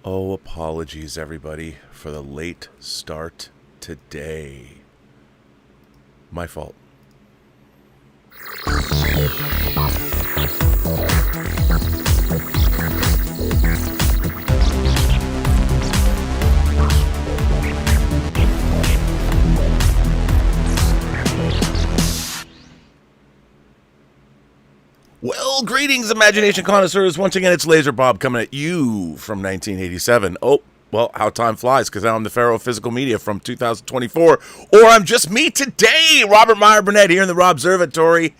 Oh, apologies, everybody, for the late start today. My fault. Well, greetings, imagination connoisseurs. Once again, it's Laser Bob coming at you from 1987. Oh, well, how time flies, because now I'm the Pharaoh of Physical Media from 2024. Or I'm just me today, Robert Meyer Burnett, here in the Rob Observatory.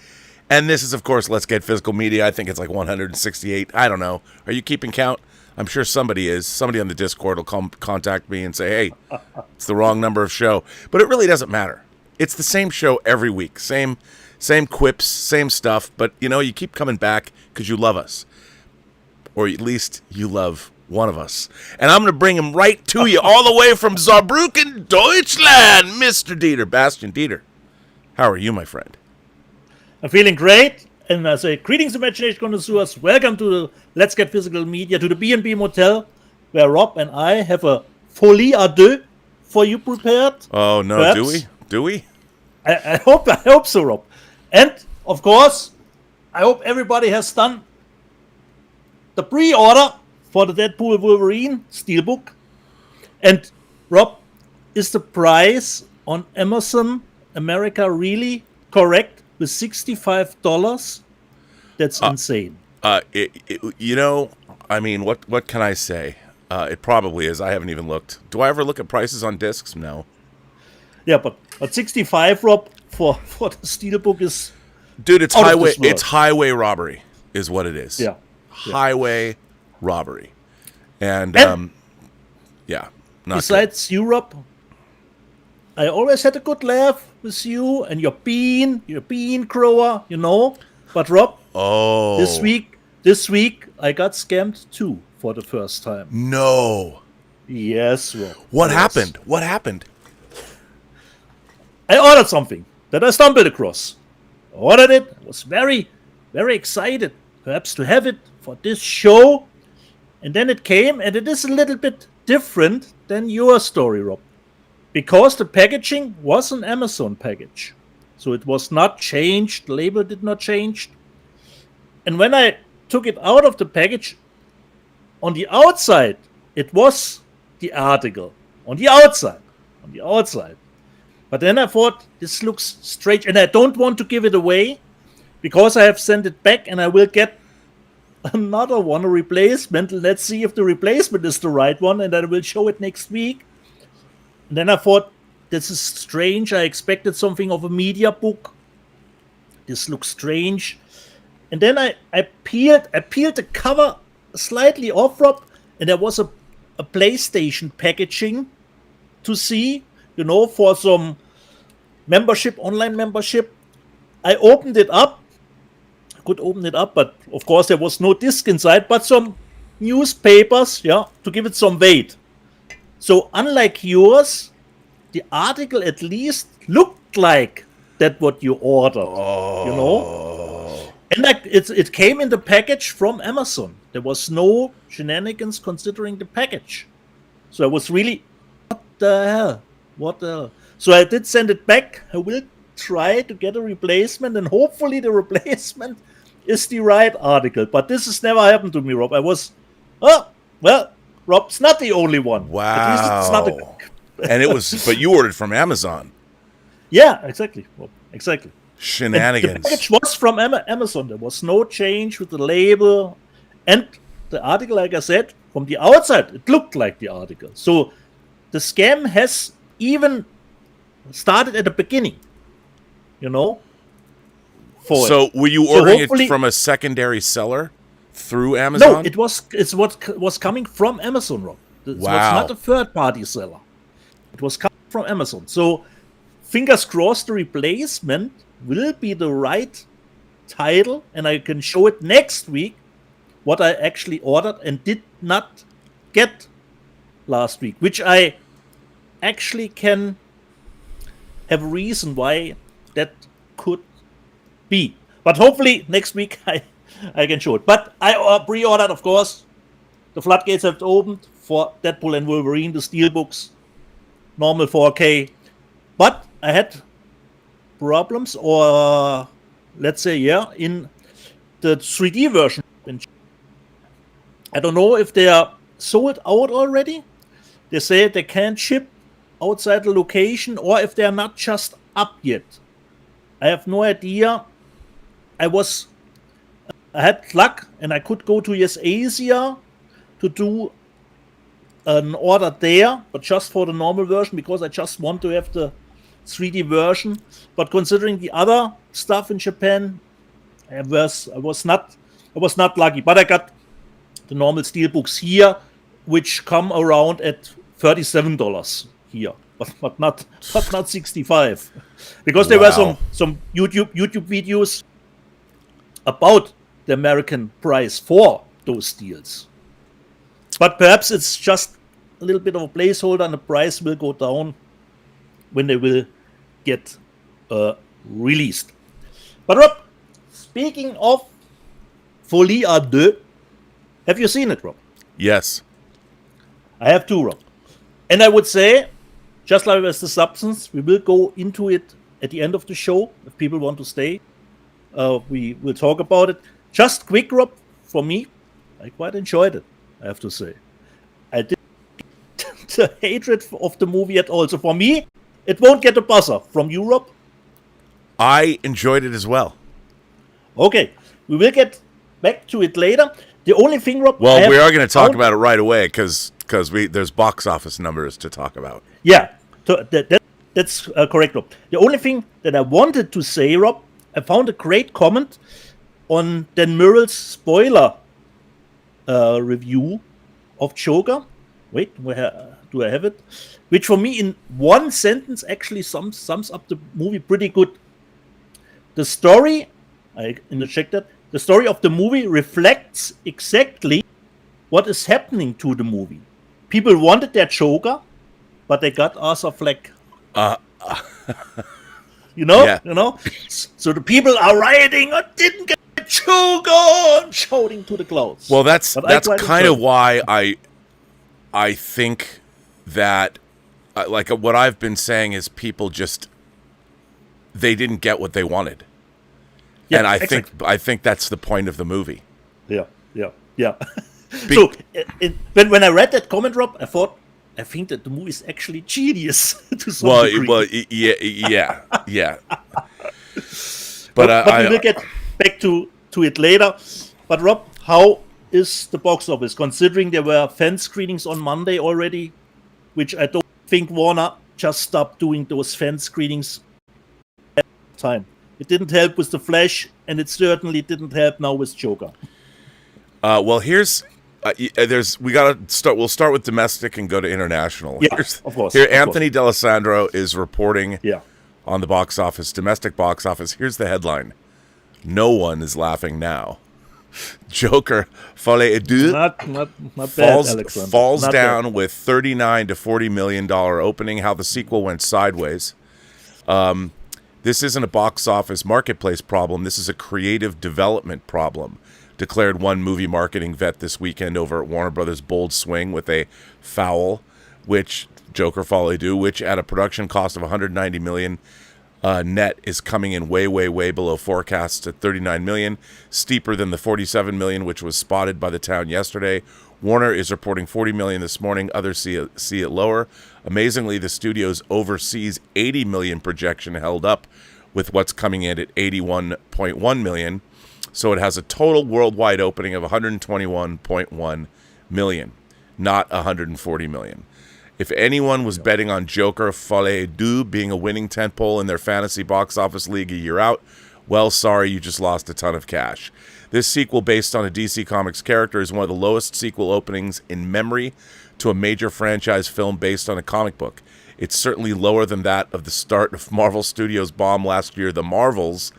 And this is, of course, Let's Get Physical Media. I think it's like 168. I don't know. Are you keeping count? I'm sure somebody is. Somebody on the Discord will contact me and say, hey, it's the wrong number of show. But it really doesn't matter. It's the same show every week. Same quips, same stuff, but you keep coming back because you love us. Or at least you love one of us. And I'm going to bring him right to you, all the way from Saarbrücken, Deutschland, Mr. Dieter, Bastian Dieter. How are you, my friend? I'm feeling great, and I say, greetings, imagination connoisseurs. Welcome to the Let's Get Physical Media, to the B&B Motel, where Rob and I have a folie à deux for you prepared. Oh, no, Perhaps. Do we? I hope so, Rob. And, of course, I hope everybody has done the pre-order for the Deadpool Wolverine Steelbook. And, Rob, is the price on Amazon America really correct with $65? That's insane. What can I say? It probably is. I haven't even looked. Do I ever look at prices on discs? No. Yeah, but 65, Rob, for the Steelbook is... Dude, it's highway robbery is what it is. Yeah. Highway robbery. And not besides good. Europe, I always had a good laugh with you and your bean grower, But Rob, this week I got scammed too for the first time. No. Yes, Rob. What happened? I ordered something that I stumbled across. I ordered it. I was very, very excited, perhaps to have it for this show. And then it came, and it is a little bit different than your story, Rob. Because the packaging was an Amazon package. So it was not changed. The label did not change. And when I took it out of the package, on the outside, it was the article. On the outside. But then I thought, this looks strange, and I don't want to give it away because I have sent it back and I will get another one, a replacement. Let's see if the replacement is the right one, and I will show it next week. And then I thought, this is strange. I expected something of a media book. This looks strange. And then I peeled the cover slightly off, Rob, and there was a PlayStation packaging to see, for some membership, online membership. I opened it up. I could open it up, but of course there was no disc inside, but some newspapers, to give it some weight. So unlike yours, the article at least looked like that what you ordered, And it came in the package from Amazon. There was no shenanigans considering the package. So I was really, what the hell? So I did send it back. I will try to get a replacement, and hopefully the replacement is the right article. But this has never happened to me, Rob. Rob's not the only one. Wow. At least it's not and but you ordered from Amazon. Yeah, exactly, Rob. Exactly. Shenanigans. And the package was from Amazon. There was no change with the label. And the article, like I said, from the outside, it looked like the article. So the scam has even started at the beginning, So were you ordering it from a secondary seller through Amazon? No, it's what was coming from Amazon, Rob. It was not a third-party seller. It was coming from Amazon. So fingers crossed the replacement will be the right title, and I can show it next week what I actually ordered and did not get last week, which I actually can have a reason why that could be. But hopefully next week I can show it. But I pre-ordered, of course. The floodgates have opened for Deadpool and Wolverine, the Steelbooks, normal 4K. But I had problems, or let's say, in the 3D version. I don't know if they are sold out already. They say they can't ship outside the location, or if they are not just up yet. I have no idea. I had luck, and I could go to US Asia to do an order there, but just for the normal version, because I just want to have the 3D version. But considering the other stuff in Japan, I was not lucky. But I got the normal steelbooks here, which come around at $37 here, but not $65, because there were some YouTube videos about the American price for those steels. But perhaps it's just a little bit of a placeholder, and the price will go down when they will get released. But Rob, speaking of Folie à Deux, have you seen it, Rob? Yes. I have too, Rob. And I would say, just like with the substance, we will go into it at the end of the show. If people want to stay, we will talk about it. Just quick, Rob, for me, I quite enjoyed it, I have to say. I didn't the hatred of the movie at all. So for me, it won't get a buzzer. From Europe, I enjoyed it as well. Okay, we will get back to it later. The only thing, Rob... Well, we are going to talk about it right away, because there's box office numbers to talk about. Yeah, so that's correct, Rob. The only thing that I wanted to say, Rob, I found a great comment on Dan Murrell's spoiler review of Joker. Wait, where do I have it? Which for me, in one sentence, actually sums up the movie pretty good. The story, I interject that, the story of the movie reflects exactly what is happening to the movie. People wanted their Joker, but they got Arthur Fleck. You know? So the people are rioting, I didn't get Joker, shouting to the clouds. Well, that's kind of why I think that, like what I've been saying is people just, they didn't get what they wanted. Yeah, and I think that's the point of the movie. Yeah. So when I read that comment, Rob, I think that the movie is actually genius to some degree. Well, yeah. But we will get back to it later. But Rob, how is the box office, considering there were fan screenings on Monday already, which I don't think Warner just stopped doing those fan screenings at the time. It didn't help with The Flash, and it certainly didn't help now with Joker. Well, here's we gotta start. We'll start with domestic and go to international. Yeah, of course. Here, Anthony D'Alessandro is reporting Yeah. on the box office, domestic box office. Here's the headline: No one is laughing now. Joker Folie à Deux falls down with $39 to $40 million opening. How the sequel went sideways. This isn't a box office marketplace problem. This is a creative development problem, declared one movie marketing vet this weekend over at Warner Brothers' bold swing with a foul, which Joker Folie à Deux, which at a production cost of $190 million net is coming in way below forecasts at $39 million, steeper than the $47 million which was spotted by the town yesterday. Warner is reporting $40 million this morning. Others see it lower. Amazingly, the studio's overseas $80 million projection held up with what's coming in at $81.1 million. So it has a total worldwide opening of $121.1 million, not $140 million. If anyone was betting on Joker Folie à Deux being a winning tentpole in their fantasy box office league a year out, well, sorry, you just lost a ton of cash. This sequel, based on a DC Comics character, is one of the lowest sequel openings in memory to a major franchise film based on a comic book. It's certainly lower than that of the start of Marvel Studios' bomb last year, The Marvels,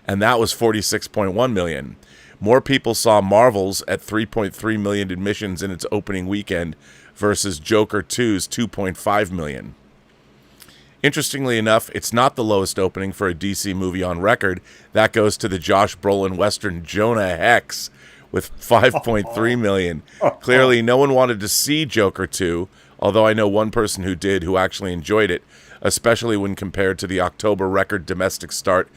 and that was $46.1 million. More people saw Marvels at 3.3 million admissions in its opening weekend versus Joker 2's 2.5 million. Interestingly enough, it's not the lowest opening for a DC movie on record. That goes to the Josh Brolin Western Jonah Hex, with 5.3 million. Clearly, no one wanted to see Joker 2, although I know one person who did, who actually enjoyed it, especially when compared to the October record domestic start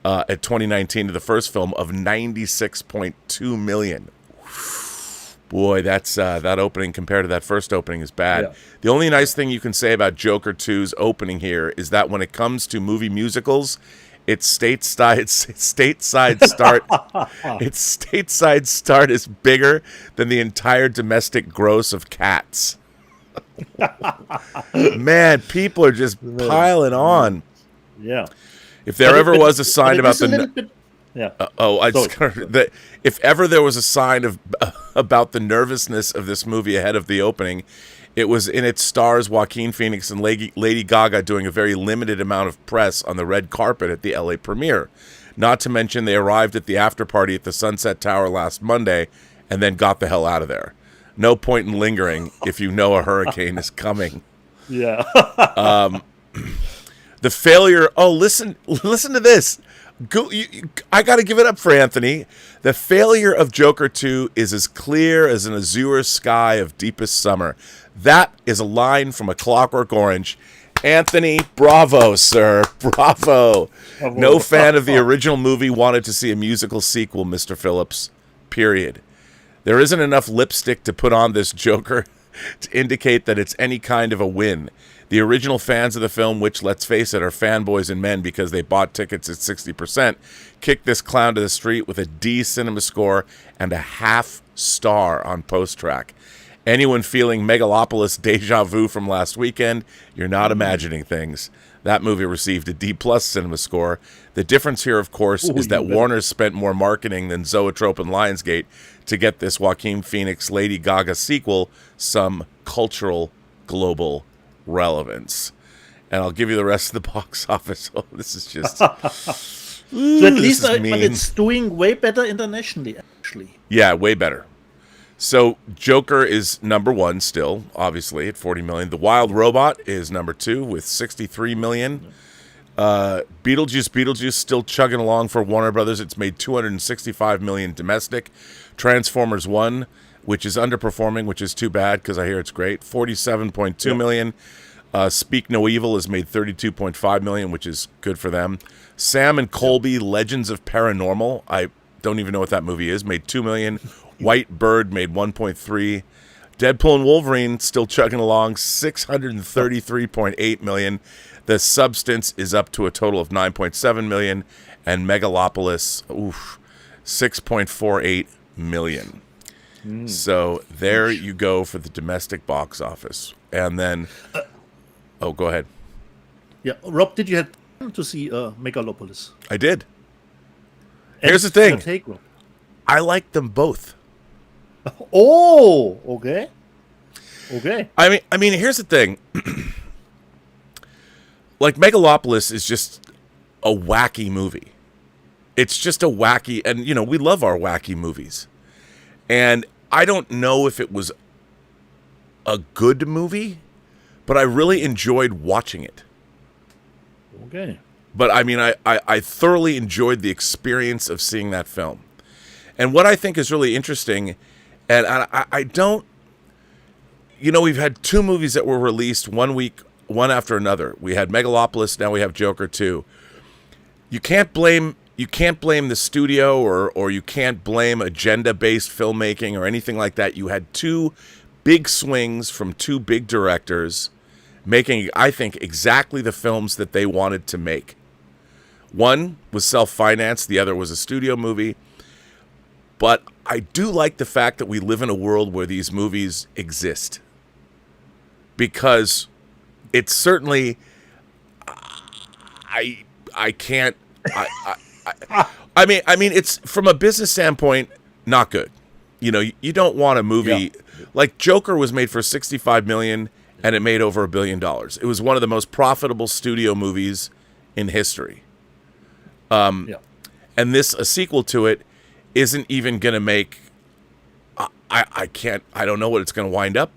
at 2019 to the first film of 96.2 million. Boy, that's that opening compared to that first opening is bad. Yeah. The only nice thing you can say about Joker 2's opening here is that when it comes to movie musicals, its stateside start is bigger than the entire domestic gross of Cats. Man, people are just piling on. Yeah. If there ever was a sign about the Yeah. if ever there was a sign of about the nervousness of this movie ahead of the opening, it was in its stars Joaquin Phoenix and Lady Gaga doing a very limited amount of press on the red carpet at the LA premiere. Not to mention they arrived at the after party at the Sunset Tower last Monday and then got the hell out of there. No point in lingering if you know a hurricane is coming. Yeah. The failure. Oh, listen to this. I got to give it up for Anthony. The failure of Joker 2 is as clear as an azure sky of deepest summer. That is a line from A Clockwork Orange. Anthony, bravo, sir. Bravo. No fan of the original movie wanted to see a musical sequel, Mr. Phillips. Period. There isn't enough lipstick to put on this Joker to indicate that it's any kind of a win. The original fans of the film, which, let's face it, are fanboys and men because they bought tickets at 60%, kicked this clown to the street with a D cinema score and a half star on post-track. Anyone feeling Megalopolis deja vu from last weekend, you're not imagining things. That movie received a D+ cinema score. The difference here, of course, is that Warner spent more marketing than Zoetrope and Lionsgate to get this Joaquin Phoenix Lady Gaga sequel some cultural global relevance. And I'll give you the rest of the box office. Oh, this is just So at least but it's doing way better internationally, actually. Yeah, way better. So Joker is number one still, obviously, at 40 million. The Wild Robot is number two with 63 million. Beetlejuice still chugging along for Warner Brothers. It's made 265 million domestic. Transformers 1, which is underperforming, which is too bad because I hear it's great, 47.2 million. Speak No Evil has made 32.5 million, which is good for them. Sam and Colby, Legends of Paranormal, I don't even know what that movie is, made 2 million. White Bird made 1.3. Deadpool and Wolverine still chugging along, 633.8 million. The Substance is up to a total of 9.7 million, and Megalopolis, 6.48 million. So there you go for the domestic box office. And then, go ahead. Yeah, Rob, did you have time to see Megalopolis? I did. Here's the thing. Your take, Rob? I like them both. Oh, okay. Okay. I mean, here's the thing. Like, Megalopolis is just a wacky movie. It's just a wacky, and, you know, we love our wacky movies. And I don't know if it was a good movie, but I really enjoyed watching it. Okay. But, I mean, I thoroughly enjoyed the experience of seeing that film. And what I think is really interesting, and I don't, you know, we've had two movies that were released one week, one after another. We had Megalopolis, now we have Joker 2. You can't blame the studio or you can't blame agenda-based filmmaking or anything like that. You had two big swings from two big directors making, I think, exactly the films that they wanted to make. One was self-financed, the other was a studio movie. But I do like the fact that we live in a world where these movies exist. Because it's certainly, I can't, I mean, it's from a business standpoint, not good. You know, you don't want a movie like Joker was made for 65 million and it made over $1 billion. It was one of the most profitable studio movies in history. And this, a sequel to it, isn't even going to make, I don't know what it's going to wind up.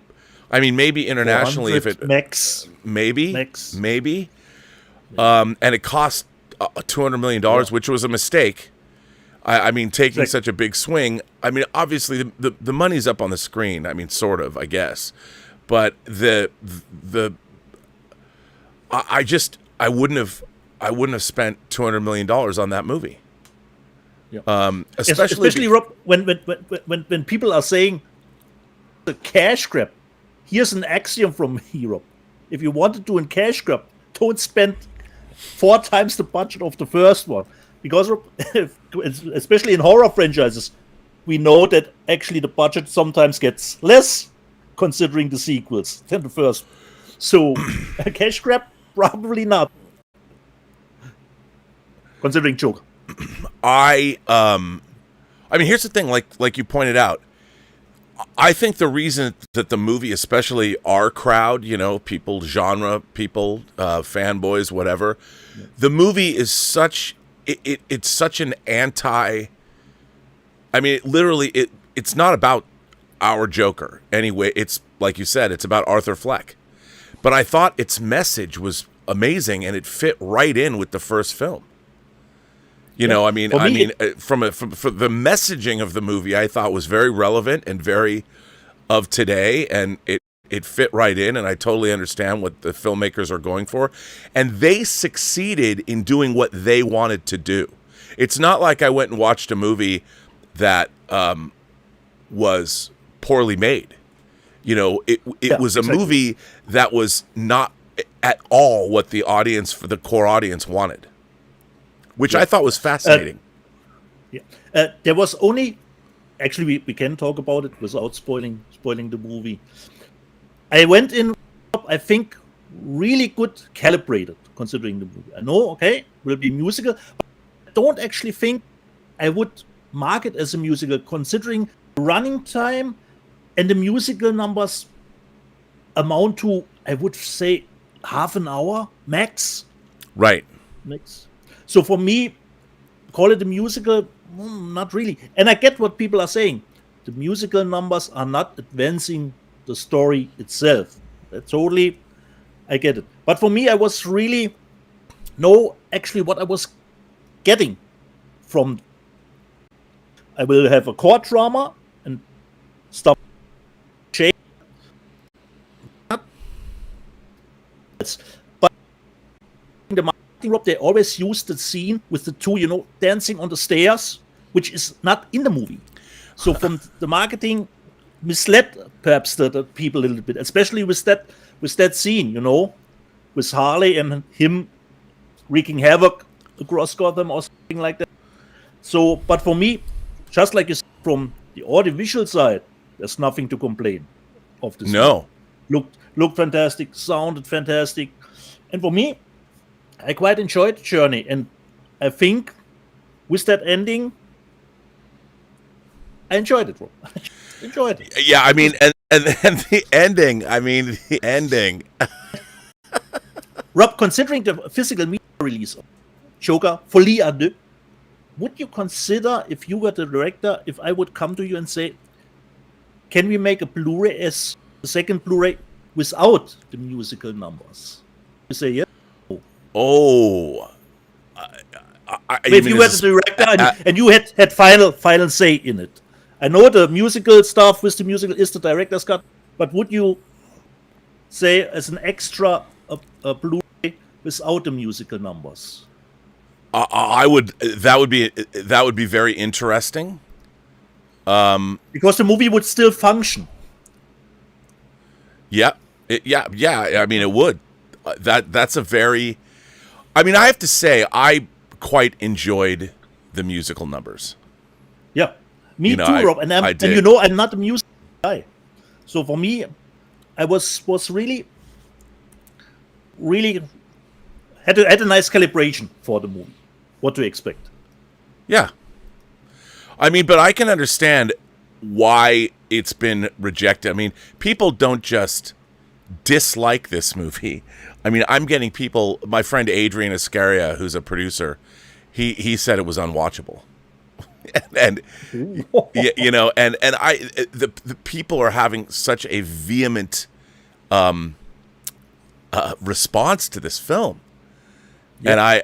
I mean, maybe internationally if it maybe. And it cost $200 million, which was a mistake. I mean, taking such a big swing. I mean, obviously the money's up on the screen. I mean, sort of, I guess, but I wouldn't have spent $200 million on that movie. Yeah. Especially Rob, when people are saying the cash grab, here's an axiom from Europe. If you want to do a cash grab, don't spend 4 times the budget of the first one. Because especially in horror franchises, we know that actually the budget sometimes gets less considering the sequels than the first. So a cash grab, probably not. Considering Joker. I mean, here's the thing, like you pointed out, I think the reason that the movie, especially our crowd, you know, people, genre people, fanboys, whatever, the movie is such, it's such an anti, I mean, it's not about our Joker. Anyway, it's, like you said, it's about Arthur Fleck. But I thought its message was amazing, and it fit right in with the first film. You know, I mean, from the messaging of the movie, I thought was very relevant and very of today, and it fit right in, and I totally understand what the filmmakers are going for, and they succeeded in doing what they wanted to do. It's not like I went and watched a movie that was poorly made. You know, it was a movie that was not at all what the core audience wanted. Which I thought was fascinating. There was only, actually, we can talk about it without spoiling the movie. I went in, I think, really good calibrated considering the movie. I know, okay, will be musical, but I don't actually think I would mark it as a musical considering the running time and the musical numbers amount to, I would say, half an hour max. Right. Max. So for me, call it a musical, not really. And I get what people are saying. The musical numbers are not advancing the story itself. I get it. But for me, I was really, actually what I was getting from, I will have a core drama and stuff. But the Rob, they always use the scene with the two, dancing on the stairs, which is not in the movie. So from the marketing, misled perhaps the people a little bit, especially with that scene, with Harley and him wreaking havoc across Gotham or something like that. So, but for me, just like you said, from the audiovisual side, there's nothing to complain of this. No. Looked fantastic, sounded fantastic, and for me, I quite enjoyed the journey, and I think with that ending, I enjoyed it. Enjoyed it. Yeah, I mean, and the ending. Rob, considering the physical media release of Joker, Folie à Deux, would you consider, if you were the director, if I would come to you and say, can we make a Blu-ray as the second Blu-ray without the musical numbers? You say yes. Oh, if you were the director and you had final say in it, I know the musical stuff with the musical is the director's cut, but would you say as an extra a Blu-ray without the musical numbers? I would. That would be very interesting. Because the movie would still function. Yeah. I mean, it would. That's a very. I mean, I have to say, I quite enjoyed the musical numbers. Yeah, me too, Rob. And I'm not a music guy, so for me, I was really had a nice calibration for the movie. What to expect? Yeah, I mean, but I can understand why it's been rejected. I mean, people don't just dislike this movie. I mean, I'm getting people. My friend Adrian Iscaria, who's a producer, he said it was unwatchable, and the people are having such a vehement response to this film, and I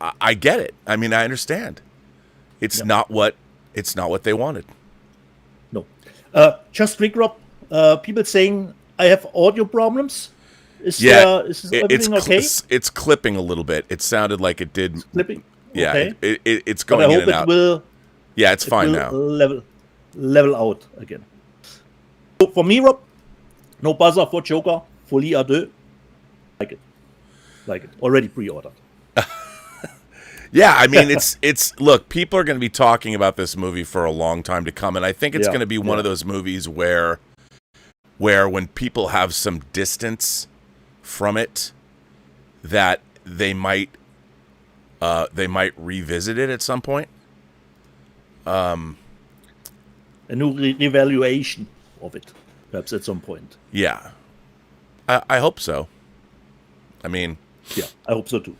I get it. I mean, I understand. It's not what they wanted. No. Just quick, Rob. People saying I have audio problems. Is everything okay? It's clipping a little bit. It sounded like it did. It's clipping. Yeah, okay. It's going in and out. Yeah, it's fine now. Level out again. So for me, Rob, no buzzer for Joker. Folie à deux. Like it. Already pre-ordered. Yeah, I mean, it's look, people are going to be talking about this movie for a long time to come, and I think it's going to be one of those movies where when people have some distance from it, that they might revisit it at some point. A new revaluation of it, perhaps at some point. Yeah, I hope so. I mean, yeah, I hope so too.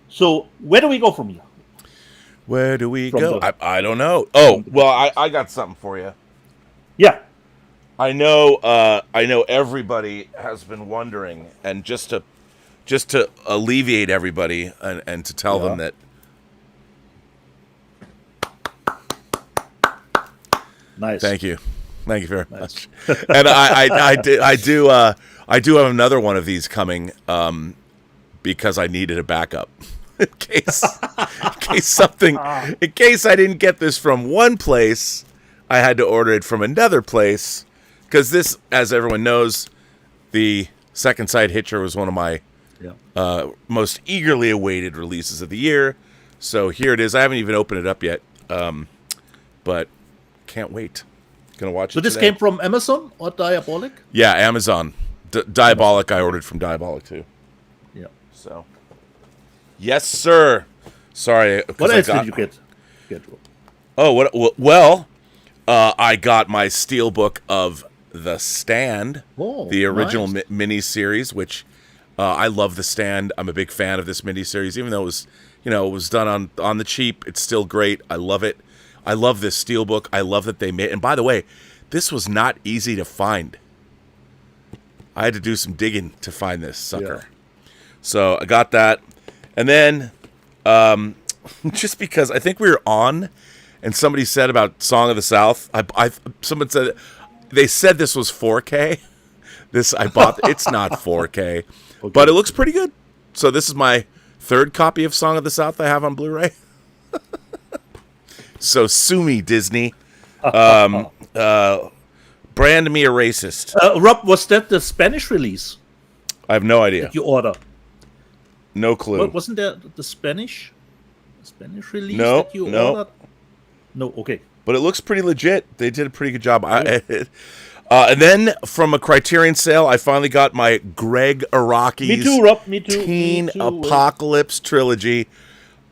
So, where do we go from here? Where do we go? I don't know. Oh, well, I got something for you. Yeah. I know everybody has been wondering, and just to alleviate everybody and to tell them that. Nice. Thank you very much. And I do have another one of these coming because I needed a backup. In case I didn't get this from one place, I had to order it from another place. Because this, as everyone knows, the Second Sight Hitcher was one of my most eagerly awaited releases of the year. So here it is. I haven't even opened it up yet, but can't wait. Gonna watch it. So this came from Amazon or Diabolic? Yeah, Amazon. Diabolic. I ordered from Diabolic too. Yeah. So. Yes, sir. Sorry. What else did you get? Oh, well, I got my steelbook of The Stand, the original miniseries, which I love. The Stand. I'm a big fan of this miniseries, even though it was done on the cheap. It's still great. I love it. I love this steelbook. I love that they made. And by the way, this was not easy to find. I had to do some digging to find this sucker. Yeah. So I got that. And then, just because I think we were on, and somebody said about Song of the South, someone said they said this was 4K. I bought. It's not 4K, but it looks pretty good. So this is my third copy of Song of the South I have on Blu-ray. So sue me, Disney. Brand me a racist. Rob, was that the Spanish release? I have no idea. That you order? No clue. Wasn't there the Spanish release that you ordered? No, okay. But it looks pretty legit. They did a pretty good job. And then from a Criterion sale, I finally got my Greg Araki's Me too, Rob. Me too. Teen Apocalypse trilogy.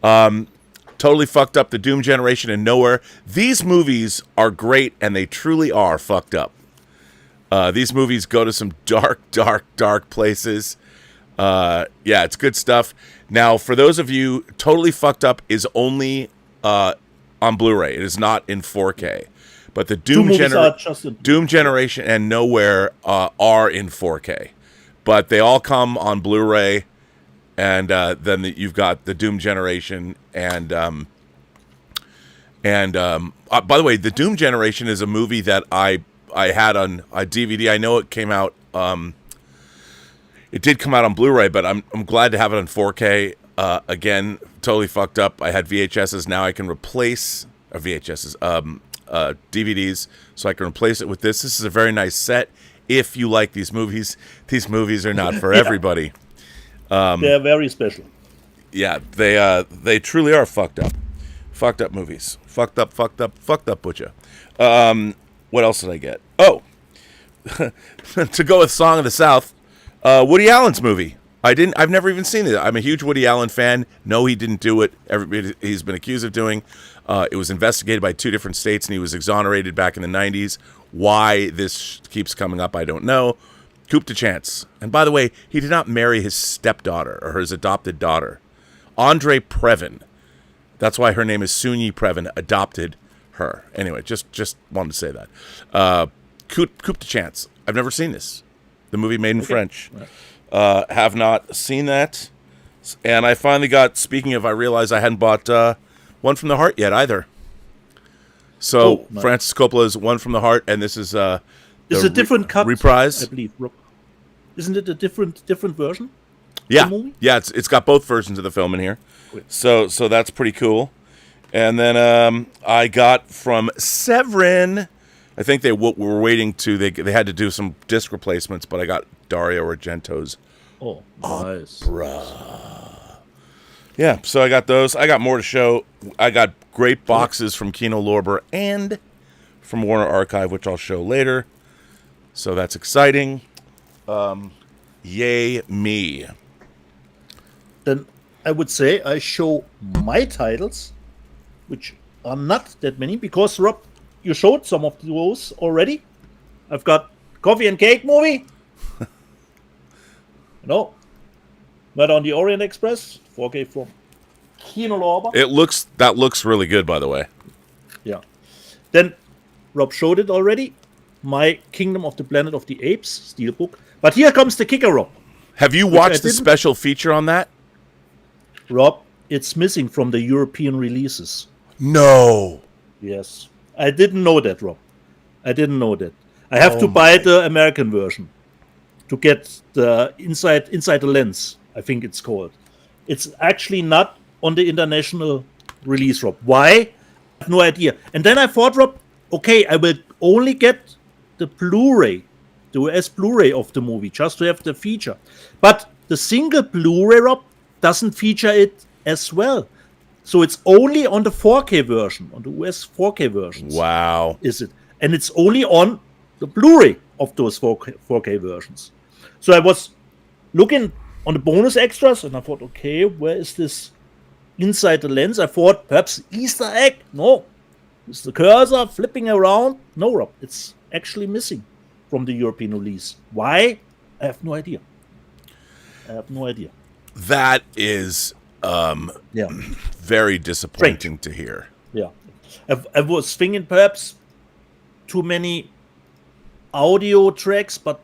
Totally fucked up the Doom Generation and Noir. These movies are great, and they truly are fucked up. These movies go to some dark, dark, dark places. Yeah, it's good stuff. Now, for those of you, Totally Fucked Up is only on Blu-ray. It is not in 4K. But the Doom Generation and Nowhere are in 4K. But they all come on Blu-ray. And then you've got the Doom Generation. And by the way, the Doom Generation is a movie that I had on a DVD. I know it came out... It did come out on Blu-ray, but I'm glad to have it on 4K. Again, Totally Fucked Up. I had VHSs. Now I can replace DVDs, so I can replace it with this. This is a very nice set. If you like these movies are not for everybody. They're very special. Yeah, they truly are fucked up. Fucked up movies. Fucked up, butcha. What else did I get? Oh, to go with Song of the South. Woody Allen's movie. I've never even seen it. I'm a huge Woody Allen fan. No, he didn't do it. He's been accused of doing. It was investigated by 2 different states, and he was exonerated back in the 90s. Why this keeps coming up, I don't know. Coup de chance. And by the way, he did not marry his stepdaughter or his adopted daughter. Andre Previn. That's why her name is Soon-Yi Previn. Adopted her. Anyway, just wanted to say that. Coup de chance. I've never seen this. The movie made in French. Have not seen that. And I finally got, speaking of, I realized I hadn't bought One from the Heart yet either. So nice. Francis Coppola's One from the Heart, and this is it's a different cut, reprise. I believe. Isn't it a different version? Yeah, of the movie? yeah. It's got both versions of the film in here, so that's pretty cool. And then I got from Severin. I think they were waiting to they had to do some disc replacements, but I got Dario Argento's. Oh, nice. Bruh. Yeah, so I got those. I got more to show. I got great boxes from Kino Lorber and from Warner Archive, which I'll show later. So that's exciting. Yay me. Then I would say I show my titles, which are not that many, because Rob, you showed some of those already. I've got Coffee and Cake movie. No, not on the Orient Express. 4K from Kino Lorber. That looks really good, by the way. Yeah. Then Rob showed it already. My Kingdom of the Planet of the Apes steelbook. But here comes the kicker, Rob. Have you watched the special feature on that? Rob, it's missing from the European releases. No. Yes. I didn't know that, Rob. I didn't know that. I have to buy the American version to get the inside the lens, I think it's called. It's actually not on the international release, Rob. Why? I have no idea. And then I thought, Rob, okay, I will only get the Blu-ray, the US Blu-ray of the movie, just to have the feature. But the single Blu-ray, Rob, doesn't feature it as well. So it's only on the 4K version, on the US 4K versions. Wow. Is it? And it's only on the Blu-ray of those 4K versions. So I was looking on the bonus extras, and I thought, okay, where is this inside the lens? I thought perhaps Easter egg. No. Is the cursor flipping around? No, Rob. It's actually missing from the European release. Why? I have no idea. That is very disappointing to hear. Yeah. I was thinking perhaps too many audio tracks, but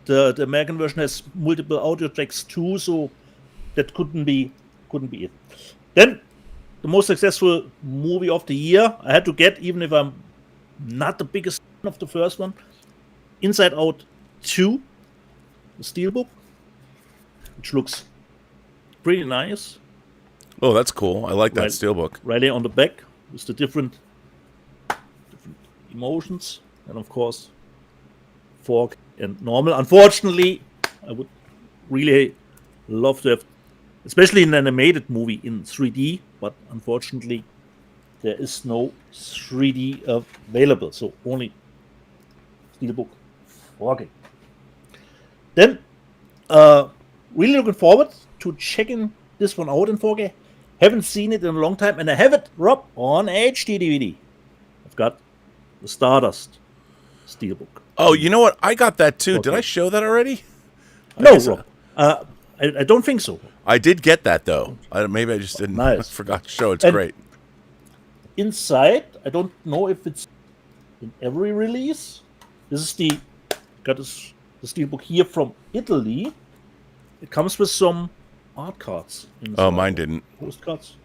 the American version has multiple audio tracks too, so that couldn't be it. Then the most successful movie of the year, I had to get, even if I'm not the biggest fan of the first one, Inside Out 2, the steelbook, which looks pretty nice. Oh, that's cool. I like that steelbook. Right there on the back with the different emotions, and of course, fork and normal. Unfortunately, I would really love to have, especially an animated movie in 3D, but unfortunately, there is no 3D available, so only steelbook 4K. Then, really looking forward to checking this one out in 4K. Haven't seen it in a long time, and I have it, Rob, on HD DVD. I've got the Stardust steelbook. Oh, you know what? I got that too. Okay. Did I show that already? No, Rob. I don't think so. I did get that though. Maybe I just didn't. Nice. I forgot to show. It's great. Inside, I don't know if it's in every release. This is the steelbook here from Italy. It comes with some art cards. Oh, mine didn't. Postcards.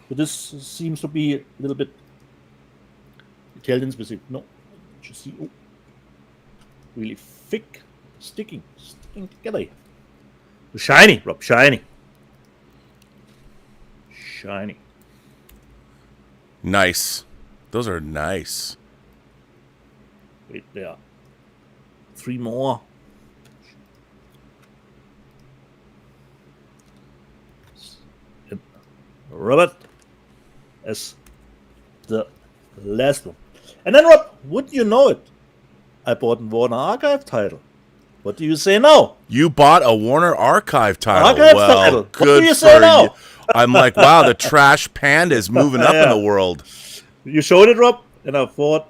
But this seems to be a little bit Italian specific. No, you see, really thick, sticking together. Shiny, Rob, shiny. Nice. Those are nice. Wait there. 3 more. And Robert as the last one. And then, Rob, wouldn't you know it? I bought a Warner Archive title. What do you say now? You bought a Warner Archive title. Title. Good what do you say now? You. I'm like, wow, the trash panda is moving up in the world. You showed it, Rob, and I thought,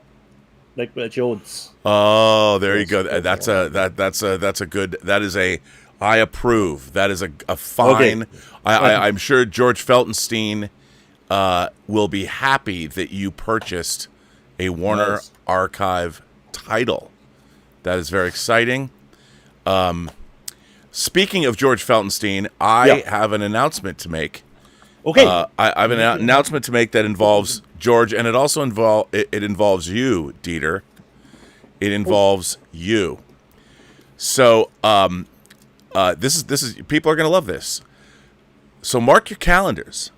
like Jones. Oh, there you go. That's a good. That is a. I approve. That is a fine. Okay. I'm sure George Feltenstein will be happy that you purchased a Warner Archive title. That is very exciting. Speaking of George Feltenstein, I have an announcement to make. Okay. I have an announcement to make that involves George, and it also involves you, Dieter. It involves you. So this is people are going to love this. So mark your calendars.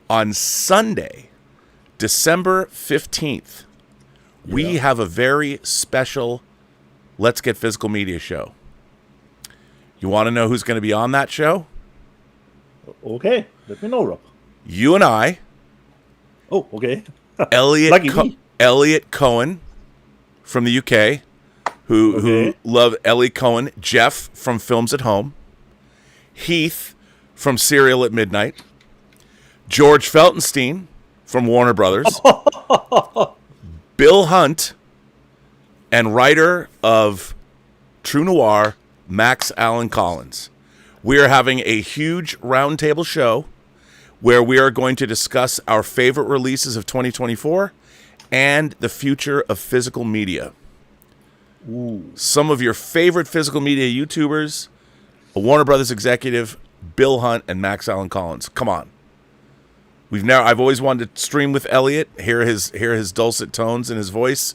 On Sunday, December 15th, we have a very special Let's Get Physical Media show. You want to know who's going to be on that show? Okay, let me know, Rob. You and I. Oh, okay. Elliot Cohen from the UK, who love Ellie Cohen. Jeff from Films at Home. Heath from Serial at Midnight. George Feltenstein from Warner Brothers. Bill Hunt and writer of True Noir, Max Allan Collins. We are having a huge roundtable show where we are going to discuss our favorite releases of 2024 and the future of physical media. Ooh. Some of your favorite physical media YouTubers, a Warner Brothers executive, Bill Hunt, and Max Allan Collins. Come on. I've always wanted to stream with Elliot, hear his dulcet tones in his voice.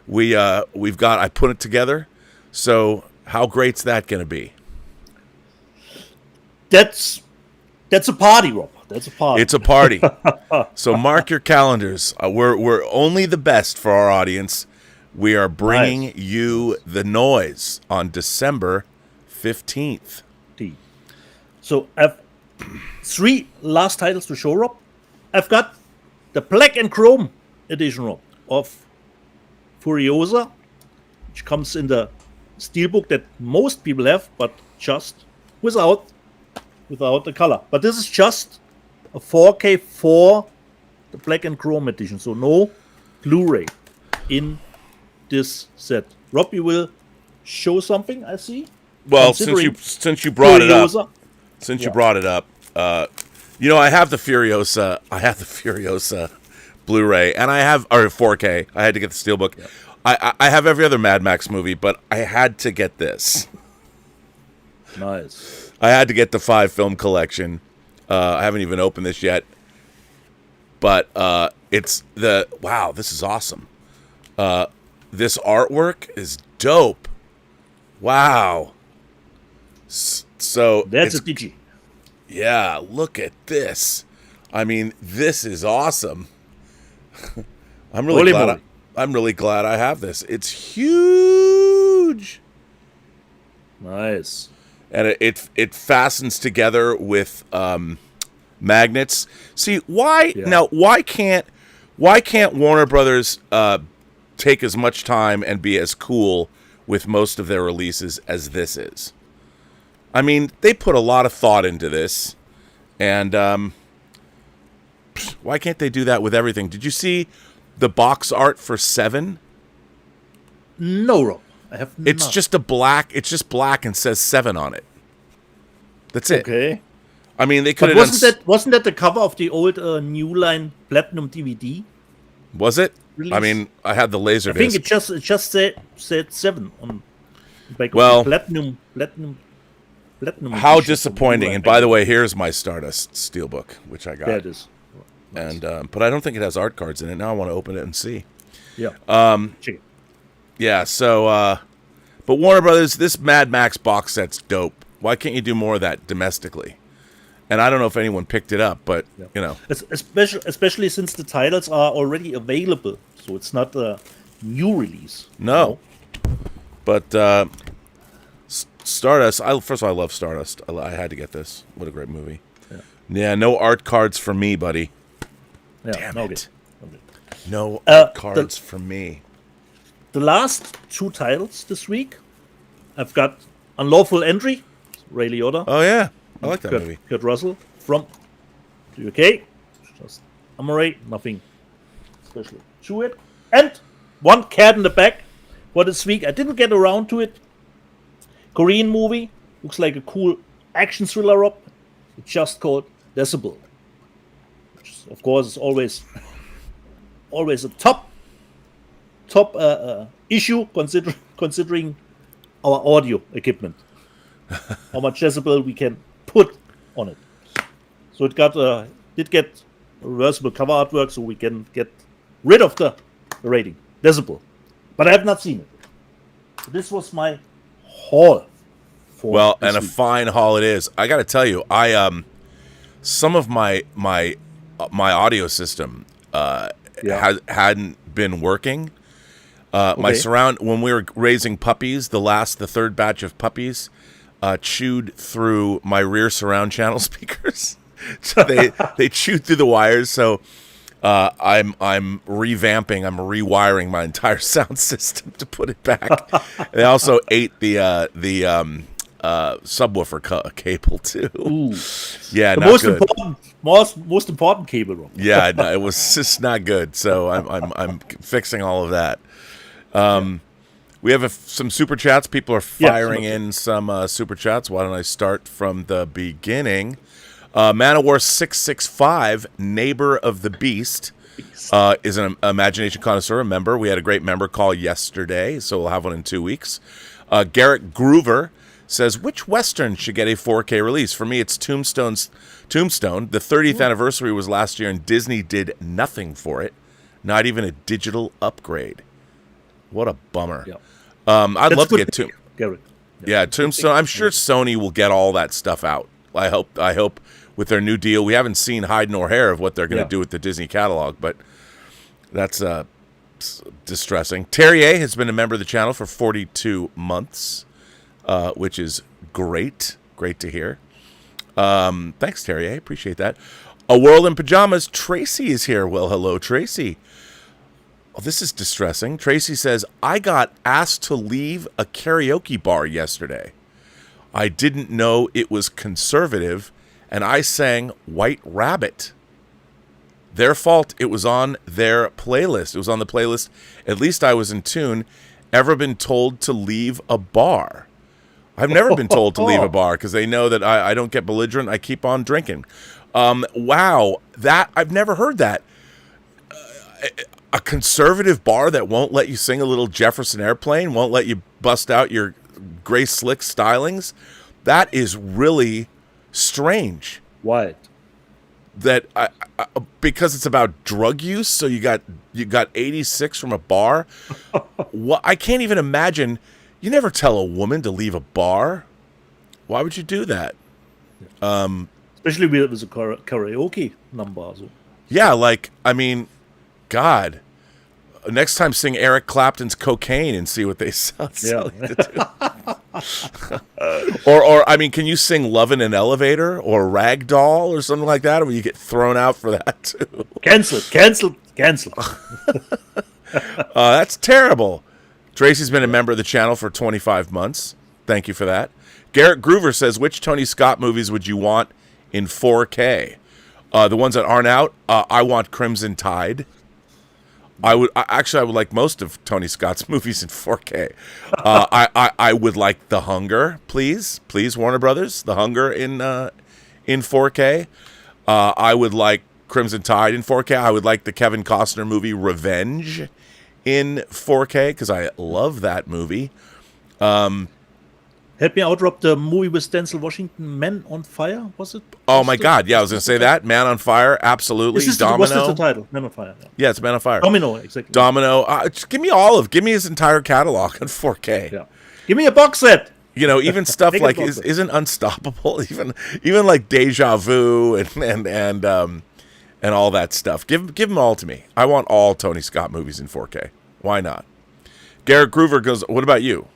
I put it together. So how great's that going to be? That's a party, Rob. That's a party. It's a party. So mark your calendars. We're only the best for our audience. We are bringing you the noise on December 15th. So I have 3 last titles to show, Rob. I've got the Black and Chrome edition, Rob, of Furiosa, which comes in the steelbook that most people have, but just without the color. But this is just a 4K for the Black and Chrome edition, so no Blu-ray in this set. Rob, you will show something, I see. Well, since you brought it up, you brought it up, I have the Furiosa. Blu-ray, and I have 4K. I had to get the steelbook. Yeah. I have every other Mad Max movie, but I had to get this. Nice. I had to get the 5 film collection. I haven't even opened this yet, but this is awesome. This artwork is dope. Wow. So that's a digi. Yeah, look at this. I mean, this is awesome. I'm really glad I have this. It's huge. Nice. And it fastens together with magnets. See, why can't Warner Brothers take as much time and be as cool with most of their releases as this is? I mean, they put a lot of thought into this, and why can't they do that with everything? Did you see the box art for 7? No, Rob. I have not. It's just black and says 7 on it. That's it. Okay. I mean, they could have wasn't that the cover of the old New Line Platinum DVD? Was it? Release? I mean, I had the laser disc. I think it just said 7 on the back of the Platinum. How disappointing! And by the way, here's my Stardust Steelbook, which I got. There it is. Nice. And but I don't think it has art cards in it. Now I want to open it and see. Yeah. Yeah. So, but Warner Brothers, this Mad Max box set's dope. Why can't you do more of that domestically? And I don't know if anyone picked it up, but especially since the titles are already available, so it's not a new release. No. But Stardust. First of all, I love Stardust. I had to get this. What a great movie. Yeah. No art cards for me, buddy. Yeah, Damn it. Okay. No art cards for me. The last 2 titles this week, I've got Unlawful Entry, Ray Liotta. Oh yeah, I like that movie. Kurt Russell from the UK. Just Amoray, nothing special to it. And one cat in the back for this week. I didn't get around to it. Korean movie. Looks like a cool action thriller up. It's just called Decibel. Which is, of course, is always a top issue considering our audio equipment. how much decibel we can put on it. So it did get a reversible cover artwork, so we can get rid of the rating decibel. But I have not seen it. So this was my haul. For and a fine haul it is. I got to tell you, some of my audio system hadn't been working. My when we were raising puppies, the third batch of puppies chewed through my rear surround channel speakers. So they chewed through the wires. So I'm revamping, I'm rewiring my entire sound system to put it back. They also ate the subwoofer cable too. Ooh. Yeah, the most important cable wrong. Yeah, no, it was just not good. So I'm fixing all of that. We have some super chats. People are firing in some super chats. Why don't I start from the beginning? Man of War 665, Neighbor of the Beast, is an Imagination Connoisseur, a member. We had a great member call yesterday, so we'll have one in 2 weeks. Garrett Groover says, which Western should get a 4K release? For me, it's Tombstone. The 30th anniversary was last year, and Disney did nothing for it. Not even a digital upgrade. What a bummer. Yeah. I'd love to get Garrett. Yeah, Tombstone. I'm sure Sony will get all that stuff out. I hope with their new deal. We haven't seen hide nor hair of what they're going to do with the Disney catalog, but that's distressing. Terrier has been a member of the channel for 42 months, which is great. Great to hear. Thanks, Terrier. Appreciate that. A World in Pajamas. Tracy is here. Well, hello, Tracy. Oh, this is distressing. Tracy says, I got asked to leave a karaoke bar yesterday. I didn't know it was conservative, and I sang White Rabbit. Their fault. It was on their playlist. It was on the playlist. At least I was in tune. Ever been told to leave a bar? I've never been told to leave a bar because they know that I don't get belligerent. I keep on drinking. Wow. I've never heard that. A conservative bar that won't let you sing a little Jefferson Airplane, won't let you bust out your Grace Slick stylings. That is really strange. Why? That because it's about drug use. So you got 86 from a bar. What? I can't even imagine. You never tell a woman to leave a bar. Why would you do that? Especially if it was a karaoke number. So. Yeah, God. Next time, sing Eric Clapton's Cocaine and see what they sound or can you sing Love in an Elevator or Ragdoll or something like that? Or will you get thrown out for that too? Cancel. That's terrible. Tracy's been a member of the channel for 25 months. Thank you for that. Garrett Groover says, which Tony Scott movies would you want in 4K? The ones that aren't out, I want Crimson Tide. I would like most of Tony Scott's movies in 4K. I would like The Hunger, please, Warner Brothers, The Hunger in 4K. I would like Crimson Tide in 4K. I would like the Kevin Costner movie Revenge in 4K because I love that movie. Help me out, Rob. The movie with Denzel Washington, Men on Fire, was it? Oh my God! Yeah, I was going to say that. Man on Fire, absolutely. Domino. What's the title? Men on Fire. Yeah, it's Man on Fire. Domino, exactly. Domino. Just give me give me his entire catalog in 4K. Yeah. Give me a box set. Even stuff like isn't Unstoppable, even like Deja Vu and all that stuff. Give them all to me. I want all Tony Scott movies in 4K. Why not? Garrett Groover goes, what about you?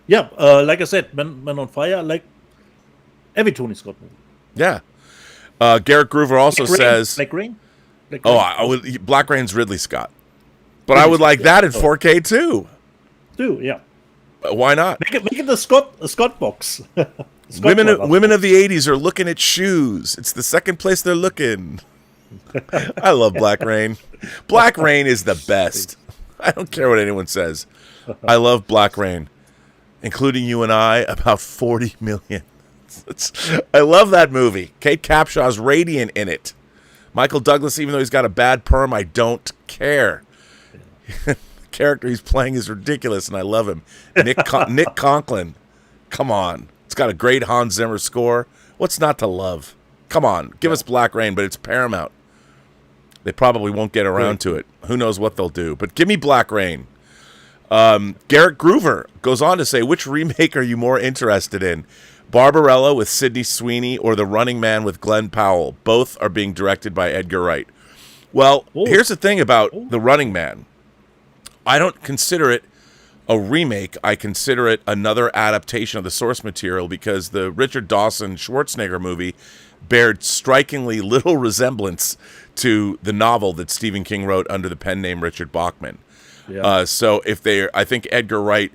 Yeah, like I said, Men on Fire, like every Tony Scott movie. Yeah. Garrett Groover also says... Black Rain? Black Rain's Ridley Scott. But I would like that in 4K too. Yeah. Why not? Make it a Scott box. Women of the 80s are looking at shoes. It's the second place they're looking. I love Black Rain. Black Rain is the best. I don't care what anyone says. I love Black Rain. Including you and I, about 40 million. I love that movie. Kate Capshaw's radiant in it. Michael Douglas, even though he's got a bad perm, I don't care. The character he's playing is ridiculous, and I love him. Nick Conklin. Come on. It's got a great Hans Zimmer score. What's not to love? Come on. Give us Black Rain, but it's Paramount. They probably won't get around to it. Who knows what they'll do. But give me Black Rain. Garrett Groover goes on to say, which remake are you more interested in? Barbarella with Sydney Sweeney or The Running Man with Glenn Powell? Both are being directed by Edgar Wright. Well, here's the thing about The Running Man. I don't consider it a remake. I consider it another adaptation of the source material because the Richard Dawson Schwarzenegger movie bared strikingly little resemblance to the novel that Stephen King wrote under the pen name Richard Bachman. Yeah. So I think Edgar Wright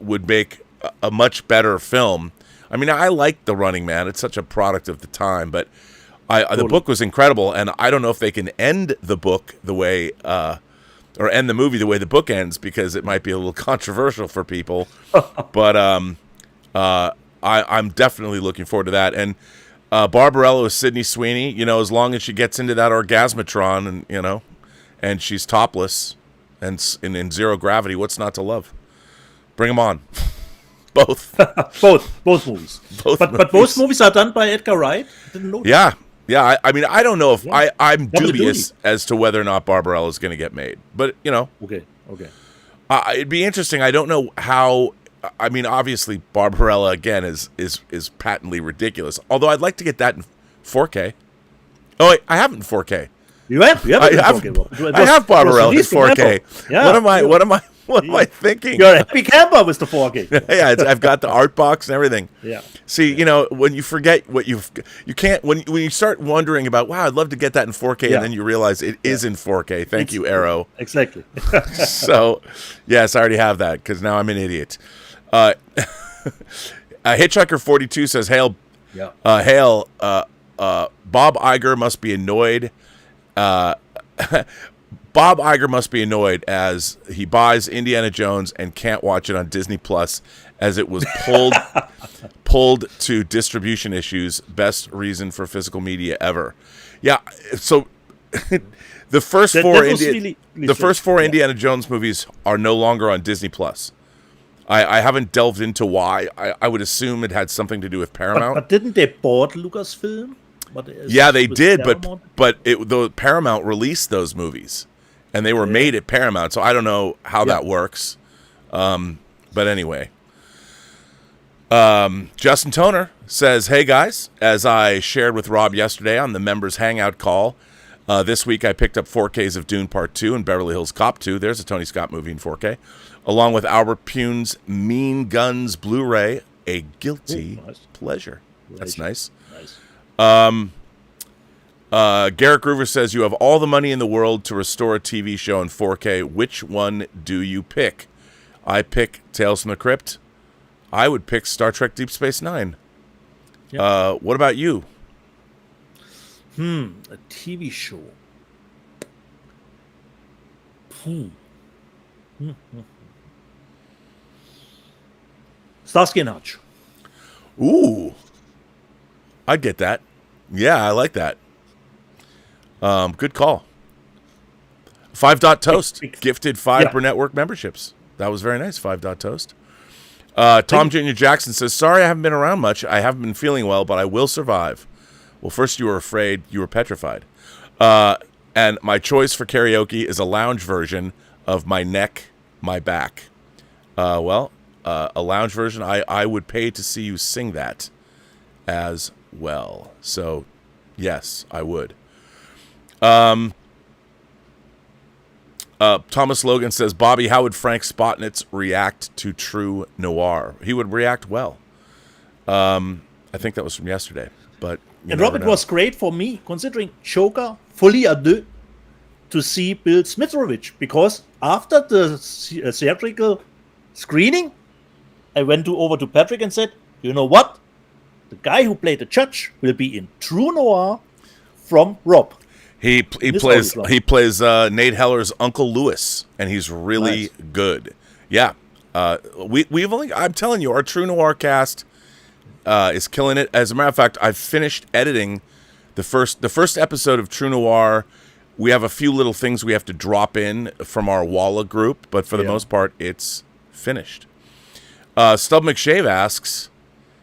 would make a much better film. I mean, I like The Running Man. It's such a product of the time, but the book was incredible, and I don't know if they can end the book the way, or end the movie the way the book ends, because it might be a little controversial for people. But I'm definitely looking forward to that. And Barbarella with Sydney Sweeney, as long as she gets into that orgasmatron and, and she's topless and in zero gravity, what's not to love? Bring them on. Both. both movies. But both movies are done by Edgar Wright. Didn't know that. Yeah. I mean, I don't know if I'm dubious as to whether or not Barbarella is going to get made. But Okay. It'd be interesting. I don't know how. I mean, obviously, Barbarella again is patently ridiculous. Although I'd like to get that in 4K. Oh, wait, I have it in 4K. You have it in 4K. I have Barbarella in 4K. Yeah. What am I thinking? You're a happy camper with the 4K. Yeah, I've got the art box and everything. Yeah. See, when you forget what you can't when you start wondering about, wow, I'd love to get that in 4K, and then you realize it is in 4K. Thank you, Arrow. Exactly. So, yes, I already have that because now I'm an idiot. Hitchhiker 42 says, "Hail, Bob Iger must be annoyed." Bob Iger must be annoyed as he buys Indiana Jones and can't watch it on Disney Plus as it was pulled to distribution issues. Best reason for physical media ever. Yeah, so the first four Indiana Jones movies are no longer on Disney Plus. I haven't delved into why. I would assume it had something to do with Paramount. But didn't they bought Lucasfilm? Yeah, they did, but the Paramount released those movies, and they were made at Paramount. So I don't know how that works. But anyway, Justin Toner says, "Hey guys, as I shared with Rob yesterday on the members hangout call, this week I picked up 4Ks of Dune Part 2 and Beverly Hills Cop 2. There's a Tony Scott movie in 4K, along with Albert Pune's Mean Guns Blu-ray, a guilty pleasure. That's nice." Garrett Groover says, "You have all the money in the world to restore a TV show in 4K. Which one do you pick?" I pick Tales from the Crypt. I would pick Star Trek Deep Space Nine. Yep. What about you? A TV show. Starsky and Hutch. Ooh. I'd get that. Yeah, I like that. Good call. 5 Dot Toast gifted 5 Burnettwork memberships. That was very nice. 5 Dot Toast. Tom Jr. Jackson says, "Sorry I haven't been around much. I haven't been feeling well, but I will survive." Well, first you were afraid, you were petrified. And my choice for karaoke is a lounge version of My Neck, My Back. A lounge version, I would pay to see you sing that as well. So, yes, I would. Thomas Logan says, "Bobby, how would Frank Spotnitz react to True Noir?" He would react well. I think that was from yesterday. But Robert, was great for me, considering Joker, Folie à Deux, to see Bill Smitrovich, because after the theatrical screening, I went over to Patrick and said, "You know what? The guy who played the judge will be in True Noir from Rob." He plays Nate Heller's Uncle Lewis, and he's really good. Yeah, I'm telling you, our True Noir cast is killing it. As a matter of fact, I've finished editing the first episode of True Noir. We have a few little things we have to drop in from our Walla group, but for the most part, it's finished. Stub McShave asks,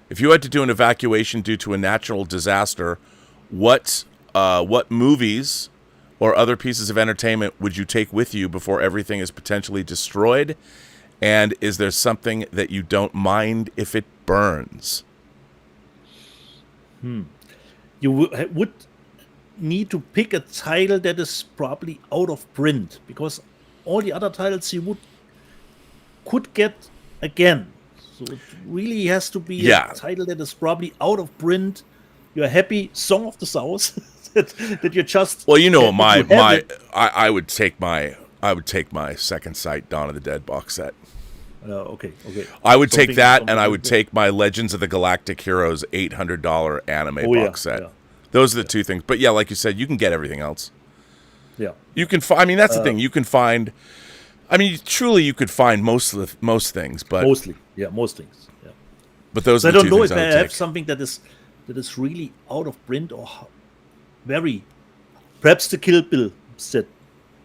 if you had to do an evacuation due to a natural disaster, what movies or other pieces of entertainment would you take with you before everything is potentially destroyed? And is there something that you don't mind if it burns? You would need to pick a title that is probably out of print, because all the other titles you could get again. So it really has to be a title that is probably out of print. You're happy, Song of the South, that you just. Well, you know, I would take my Second Sight Dawn of the Dead box set. Okay. I would take that, and I would take my Legends of the Galactic Heroes $800 anime box set. Yeah. Those are the two things. But yeah, like you said, you can get everything else. Yeah. You can find. I mean, that's the thing. You can find. I mean, truly, you could find most things, but most things. Yeah. But those. So are the I don't two know things if I I would have take. something that is really out of print or very. Perhaps the Kill Bill set,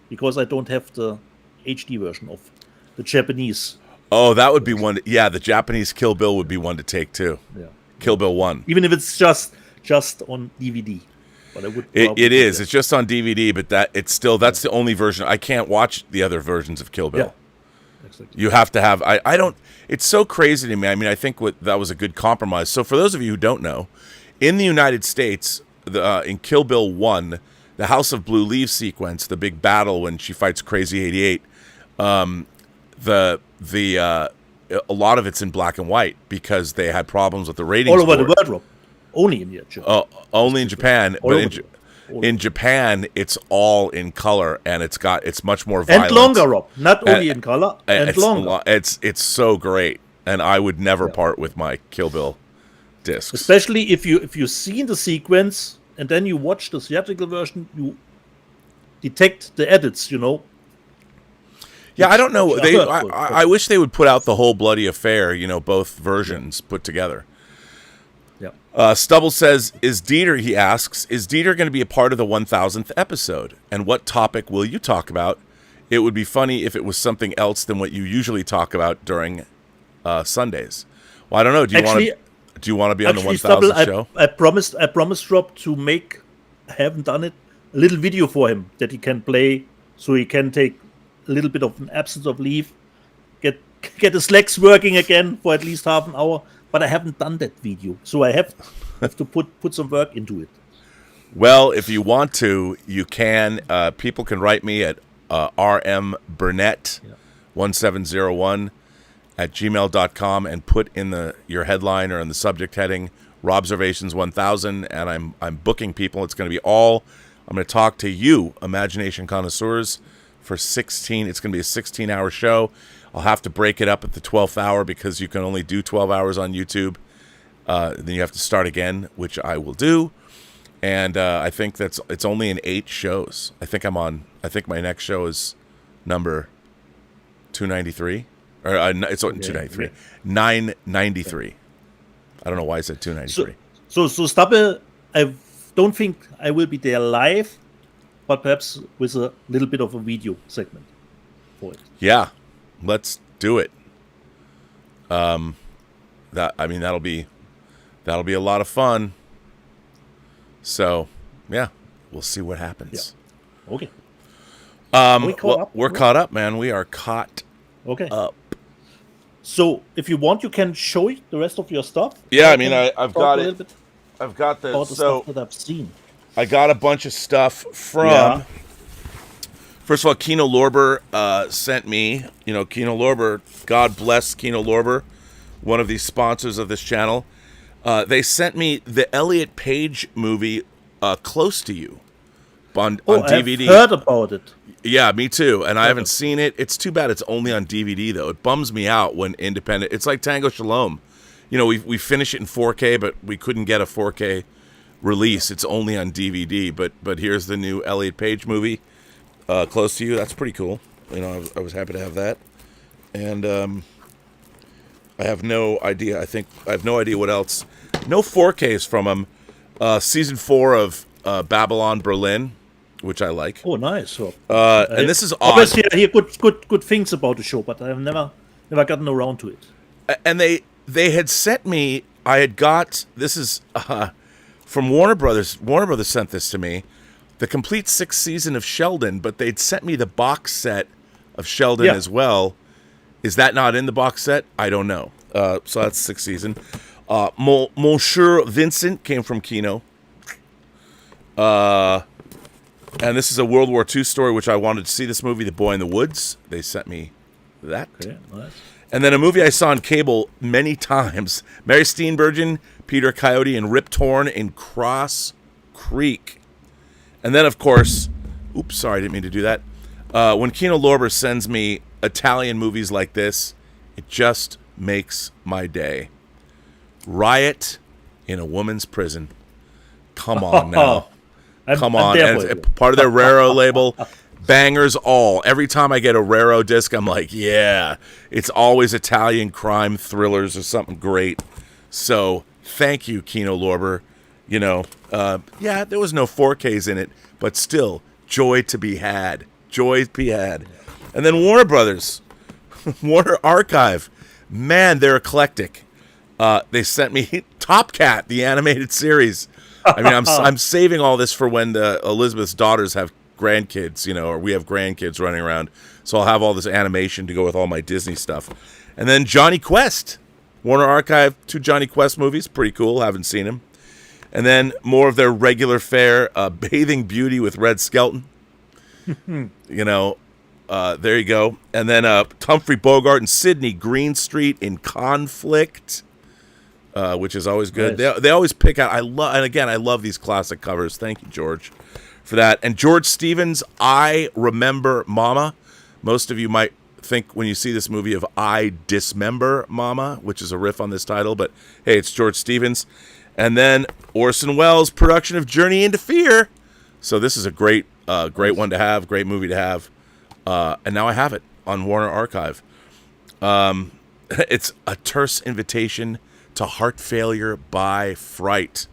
because I don't have the HD version of the Japanese. Oh, that would be one. Yeah, the Japanese Kill Bill would be one to take too. Yeah. Kill Bill 1. Even if it's just on DVD. But I would. It is. It's just on DVD, but that's the only version. I can't watch the other versions of Kill Bill. Yeah. Exactly. You have to have. I don't. It's so crazy to me. I mean, I think that was a good compromise. So for those of you who don't know, in the United States, in Kill Bill 1, the House of Blue Leaves sequence, the big battle when she fights Crazy 88, a lot of it's in black and white because they had problems with the ratings. All over the board. world, Rob. Only in Japan. Only in Japan, but in Japan it's all in color and it's much more violent and longer, Rob. Not only in color and longer. It's so great, and I would never part with my Kill Bill discs. Especially if you see the sequence and then you watch the theatrical version, you detect the edits. Yeah, I don't know. I wish they would put out the whole bloody affair. Both versions put together. Yeah. Stubble says, he asks, is Dieter going to be a part of the 1000th episode? And what topic will you talk about? It would be funny if it was something else than what you usually talk about during Sundays. Well, I don't know. Do you want to be on the 1000th show? I promised Rob to make, I haven't done it, a little video for him that he can play so he can take a little bit of an absence of leave, get his legs working again for at least half an hour. But I haven't done that video, so I have to put some work into it. Well, if you want to, you can. People can write me at rmburnett1701 at gmail.com and put in your headline or in the subject heading Robservations 1000, and I'm booking people. It's going to be I'm going to talk to you, Imagination Connoisseurs, for 16. It's going to be a 16-hour show. I'll have to break it up at the 12th hour because you can only do 12 hours on YouTube. Then you have to start again, which I will do. And I think it's only in 8 shows. I think my next show is number 293. Or it's 293. 993. I don't know why I said 293. So Stubble, I don't think I will be there live, but perhaps with a little bit of a video segment for it. Yeah. Let's do it. That'll be a lot of fun. So, yeah, we'll see what happens. Yeah. Okay. We're caught up, man. We are caught up. So, if you want, you can show the rest of your stuff. Yeah, I mean, I've got it. I've got the stuff that I've seen. I got a bunch of stuff from. Yeah. First of all, Kino Lorber sent me, Kino Lorber, God bless Kino Lorber, one of the sponsors of this channel. They sent me the Elliot Page movie, Close to You, on DVD. I've heard about it. Yeah, me too, and I haven't seen it. It's too bad it's only on DVD, though. It bums me out when independent. It's like Tango Shalom. We finish it in 4K, but we couldn't get a 4K release. It's only on DVD, but here's the new Elliot Page movie. Close to You. That's pretty cool. I was happy to have that, and I have no idea. I have no idea what else. No 4Ks from him. Season 4 of Babylon Berlin, which I like. Oh, nice. So, and this is odd. Obviously, I hear good things about the show, but I've never gotten around to it. and they had sent me. I had got this is from Warner Brothers. Warner Brothers sent this to me, the complete 6th season of Sheldon, but they'd sent me the box set of Sheldon as well. Is that not in the box set? I don't know. So that's 6th season. Monsieur Vincent came from Kino. And this is a World War II story, which I wanted to see this movie, The Boy in the Woods. They sent me that. Okay, nice. And then a movie I saw on cable many times, Mary Steenburgen, Peter Coyote, and Rip Torn in Cross Creek. And then, of course, oops, sorry, I didn't mean to do that. When Kino Lorber sends me Italian movies like this, it just makes my day. Riot in a Woman's Prison. Come on now. Come on. And part of their Raro label. Bangers all. Every time I get a Raro disc, I'm like, yeah, it's always Italian crime thrillers or something great. So thank you, Kino Lorber. You know, yeah, there was no 4Ks in it, but still, joy to be had. Joy to be had. And then Warner Brothers, Warner Archive. Man, they're eclectic. They sent me Top Cat, the animated series. I mean, I'm saving all this for when Elizabeth's daughters have grandkids, you know, or we have grandkids running around. So I'll have all this animation to go with all my Disney stuff. And then Johnny Quest. Warner Archive, 2 Johnny Quest movies. Pretty cool. Haven't seen them. And then more of their regular fare, Bathing Beauty with Red Skelton. You know, there you go. And then Humphrey Bogart and Sidney Greenstreet in Conflict, which is always good. Nice. They always pick out. I love these classic covers. Thank you, George, for that. And George Stevens, I Remember Mama. Most of you might think when you see this movie of I Dismember Mama, which is a riff on this title, but hey, it's George Stevens. And then Orson Welles' production of Journey into Fear. So this is a great one to have, great movie to have. And now I have it on Warner Archive. It's a terse invitation to heart failure by fright.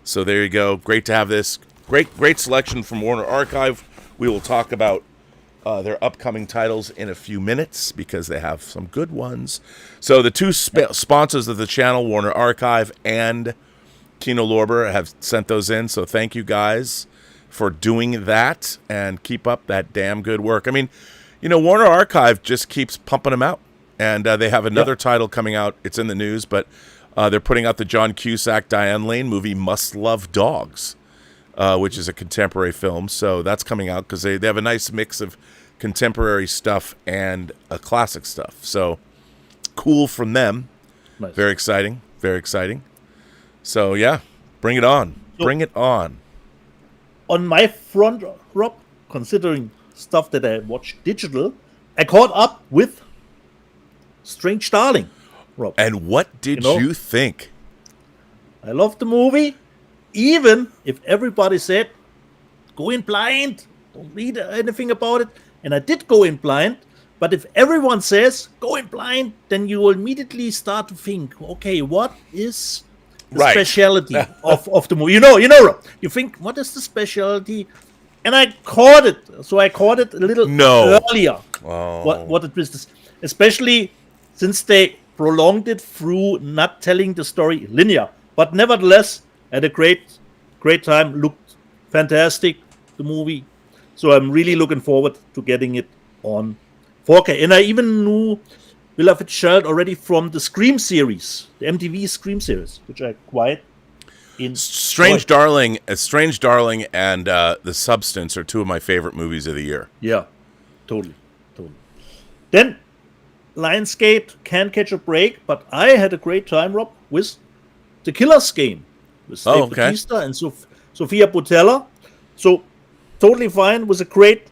So there you go. Great to have this. Great selection from Warner Archive. We will talk about their upcoming titles in a few minutes because they have some good ones. So the 2 sponsors of the channel, Warner Archive and Kino Lorber, have sent those in. So thank you guys for doing that and keep up that damn good work. I mean, you know, Warner Archive just keeps pumping them out. And they have another title coming out. It's in the news, but they're putting out the John Cusack, Diane Lane movie, Must Love Dogs, which is a contemporary film. So that's coming out because they have a nice mix of contemporary stuff and classic stuff. So cool from them. Nice. Very exciting. Very exciting. So, yeah, bring it on. Bring it on. On my front, Rob, considering stuff that I watched digital, I caught up with Strange Darling, Rob. And what did you think? I loved the movie, even if everybody said, go in blind, don't read anything about it. And I did go in blind, but if everyone says, go in blind, then you will immediately start to think, okay, what is the speciality of the movie? You know, Rob, you think, what is the speciality? And I caught it. So I caught it a little earlier. Oh. What it was, especially since they prolonged it through not telling the story linear. But nevertheless, I had a great time. Looked fantastic, the movie. So I'm really looking forward to getting it on 4K. And I even knew Willa Fitzgerald already from the Scream series, the MTV Scream series, which I quite enjoyed. Strange Darling and The Substance are 2 of my favorite movies of the year. Yeah, totally. Then Lionsgate Can't Catch a Break, but I had a great time, Rob, with The Killer's Game with Dave Bautista and Sofia Boutella. So totally fine. Was a great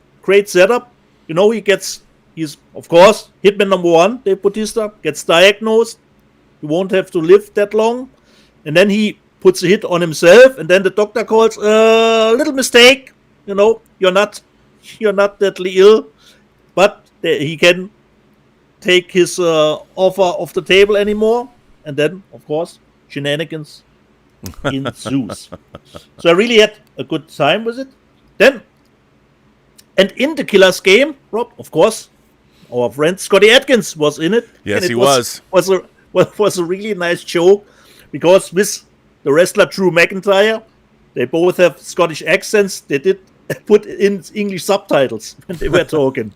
setup. You know, he's of course hitman number 1. Dave Bautista gets diagnosed. He won't have to live that long, and then he puts a hit on himself, and then the doctor calls a little mistake. You know, you're not deadly ill, but he can take his offer off the table anymore, and then of course shenanigans ensues. So I really had a good time with it. Then, and in The Killer's Game, Rob, of course, our friend Scotty Atkins was in it. Yes, and he was. Was a was a really nice joke because with the wrestler Drew McIntyre, they both have Scottish accents. They did put in English subtitles when they were talking.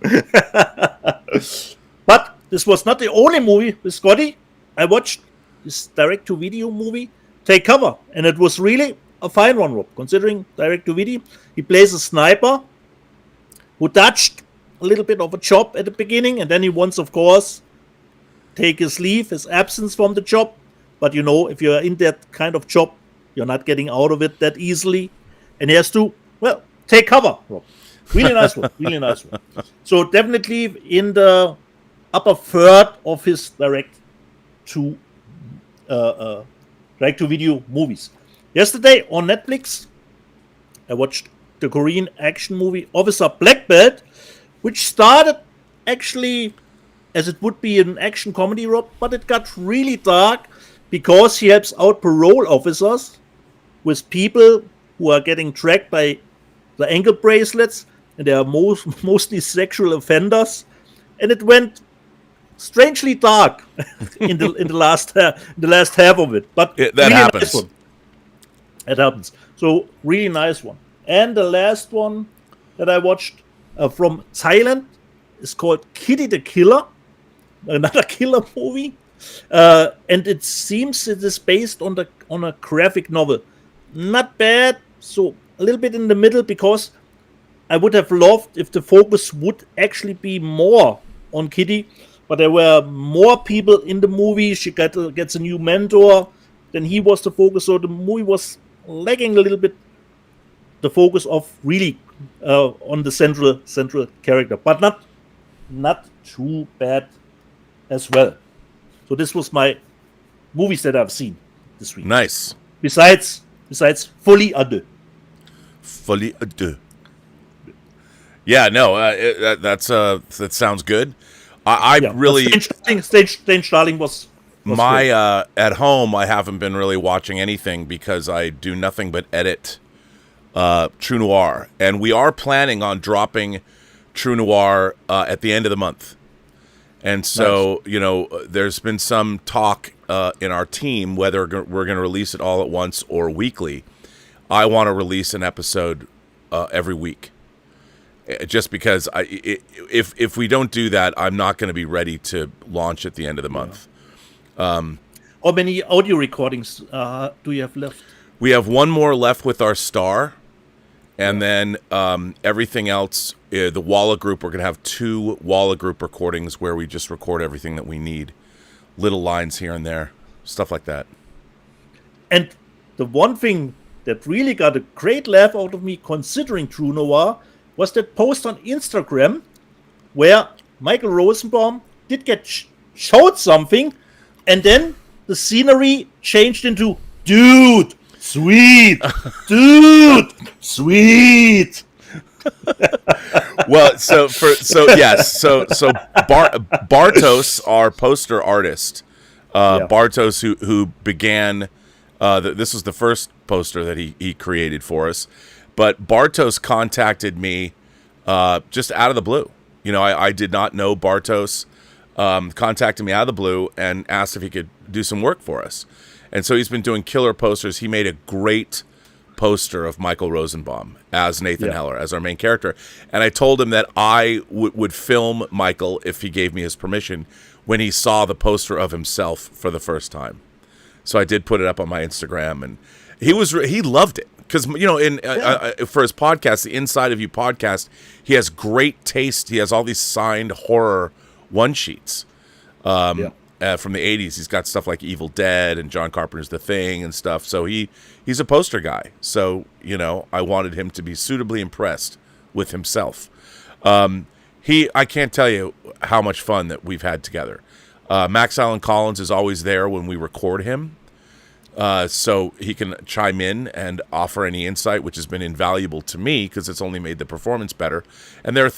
But this was not the only movie with Scotty. I watched this direct-to-video movie, Take Cover, and it was really a fine one, Rob, considering direct-to-video. He plays a sniper who dodged a little bit of a job at the beginning, and then he wants, of course, take his leave, his absence from the job. But if you're in that kind of job, you're not getting out of it that easily. And he has to, take cover, Rob. Really nice one. Really nice one. So definitely in the upper third of his direct-to-video movies. Yesterday on Netflix, I watched the Korean action movie Officer Black Belt, which started actually as it would be an action comedy, Rob, but it got really dark because he helps out parole officers with people who are getting tracked by the ankle bracelets, and they are mostly sexual offenders, and it went strangely dark in the last half of it. But that really happens. Nice one. It happens. So really nice one. And the last one that I watched from Thailand is called Kitty the Killer, another killer movie, and it seems it is based on a graphic novel. Not bad. So a little bit in the middle, because I would have loved if the focus would actually be more on Kitty, but there were more people in the movie. She gets a new mentor. Then he was the focus, so the movie was lagging a little bit the focus of really on the central character, but not too bad as well. So this was my movies that I've seen this week. Nice. Besides Folie à Deux. Folie à Deux. Yeah, no, that sounds good. I really Stage Darling was my good. At home I haven't been really watching anything because I do nothing but edit True Noir, and we are planning on dropping True Noir at the end of the month. And so, nice. There's been some talk in our team whether we're going to release it all at once or weekly. I want to release an episode every week. Just because if we don't do that, I'm not going to be ready to launch at the end of the month. How many audio recordings do you have left? We have one more left with our star, and then everything else, the Walla Group, we're going to have 2 Walla Group recordings where we just record everything that we need. Little lines here and there, stuff like that. And the one thing that really got a great laugh out of me, considering True Noir, was that post on Instagram where Michael Rosenbaum did get showed something, and then the scenery changed into dude, sweet, dude, sweet. Well, so Bartos, our poster artist, Bartos, who began, this was the first poster that he created for us. But Bartos contacted me just out of the blue. I did not know Bartos. Contacted me out of the blue and asked if he could do some work for us. And so he's been doing killer posters. He made a great poster of Michael Rosenbaum as Nathan Heller, as our main character. And I told him that I would film Michael, if he gave me his permission, when he saw the poster of himself for the first time. So I did put it up on my Instagram, and he loved it. Because, for his podcast, the Inside of You podcast, he has great taste. He has all these signed horror one-sheets from the 80s. He's got stuff like Evil Dead and John Carpenter's The Thing and stuff. So he's a poster guy. So, I wanted him to be suitably impressed with himself. I can't tell you how much fun that we've had together. Max Allen Collins is always there when we record him. So he can chime in and offer any insight, which has been invaluable to me because it's only made the performance better. And there are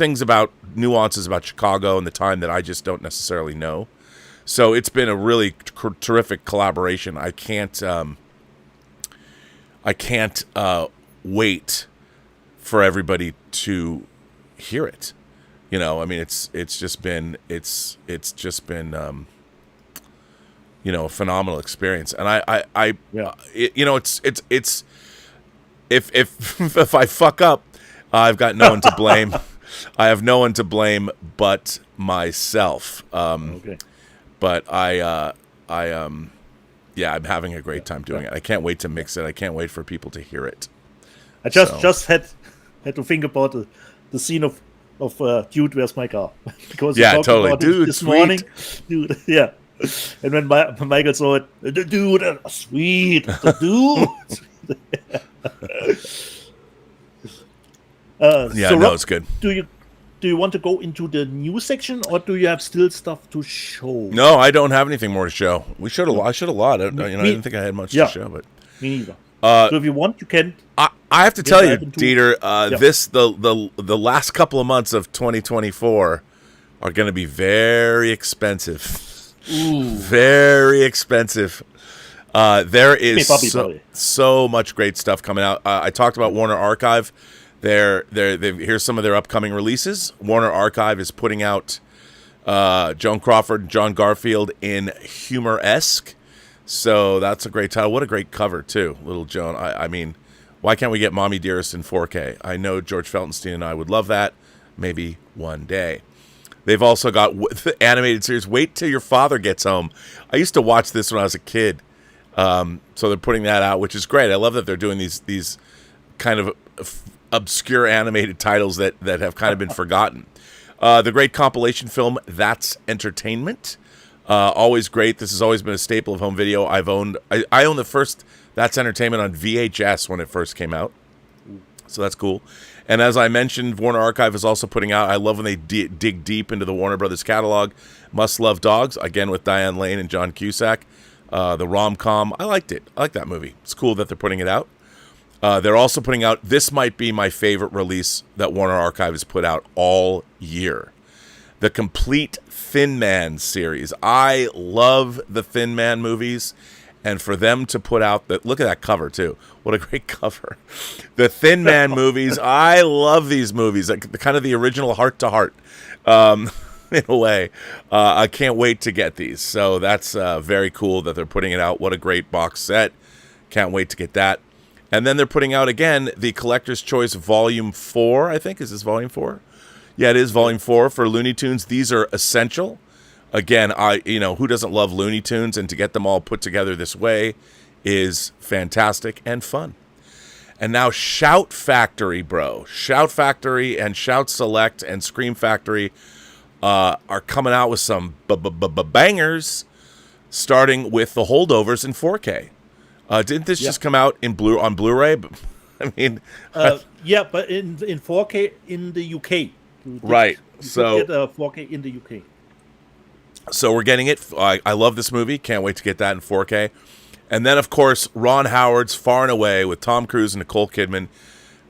nuances about Chicago and the time that I just don't necessarily know. So it's been a really terrific collaboration. I can't wait for everybody to hear it. It's just been a phenomenal experience. And it's if I fuck up, I've got no one to blame. I have no one to blame but myself. Okay. But I'm having a great time doing it. I can't wait to mix it. I can't wait for people to hear it. I just had to think about the scene of Dude, Where's My Car? Because totally. about Dude, this sweet. morning. Dude, yeah. And when Michael saw it, the dude, sweet, the dude. It's good. Do you want to go into the news section, or do you have still stuff to show? No, I don't have anything more to show. I showed a lot. I didn't think I had much to show, but me neither. So if you want, you can. I have to tell you, Dieter, the last couple of months of 2024 are going to be very expensive. Ooh. Very expensive. There is so much great stuff coming out. I talked about Warner Archive. Here's some of their upcoming releases. Warner Archive is putting out Joan Crawford and John Garfield in Humor-esque. So that's a great title. What a great cover, too, Little Joan. I mean, why can't we get Mommy Dearest in 4K? I know George Feltenstein and I would love that. Maybe one day. They've also got the animated series, Wait Till Your Father Gets Home. I used to watch this when I was a kid. So they're putting that out, which is great. I love that they're doing these kind of obscure animated titles that have kind of been forgotten. The great compilation film, That's Entertainment. Always great. This has always been a staple of home video. I own the first That's Entertainment on VHS when it first came out. So that's cool. And as I mentioned, Warner Archive is also putting out, I love when they dig deep into the Warner Brothers catalog, Must Love Dogs, again with Diane Lane and John Cusack. The rom-com, I liked it. I like that movie. It's cool that they're putting it out. They're also putting out, this might be my favorite release that Warner Archive has put out all year. The complete Thin Man series. I love the Thin Man movies. And for them to put out look at that cover too. What a great cover. The Thin Man movies. I love these movies. Like kind of the original Heart to Heart, in a way. I can't wait to get these. So that's very cool that they're putting it out. What a great box set. Can't wait to get that. And then they're putting out again the Collector's Choice Volume 4, I think. Is this Volume 4? Yeah, it is Volume 4 for Looney Tunes. These are essential. Again, who doesn't love Looney Tunes? And to get them all put together this way is fantastic and fun. And now Shout Factory, bro. Shout Factory and Shout Select and Scream Factory are coming out with some bangers, starting with The Holdovers in 4K. Didn't this just come out on Blu-ray? I mean, yeah, but in 4K in the UK. Right. So get 4K in the UK. So we're getting it. I love this movie. Can't wait to get that in 4K. And then, of course, Ron Howard's Far and Away with Tom Cruise and Nicole Kidman.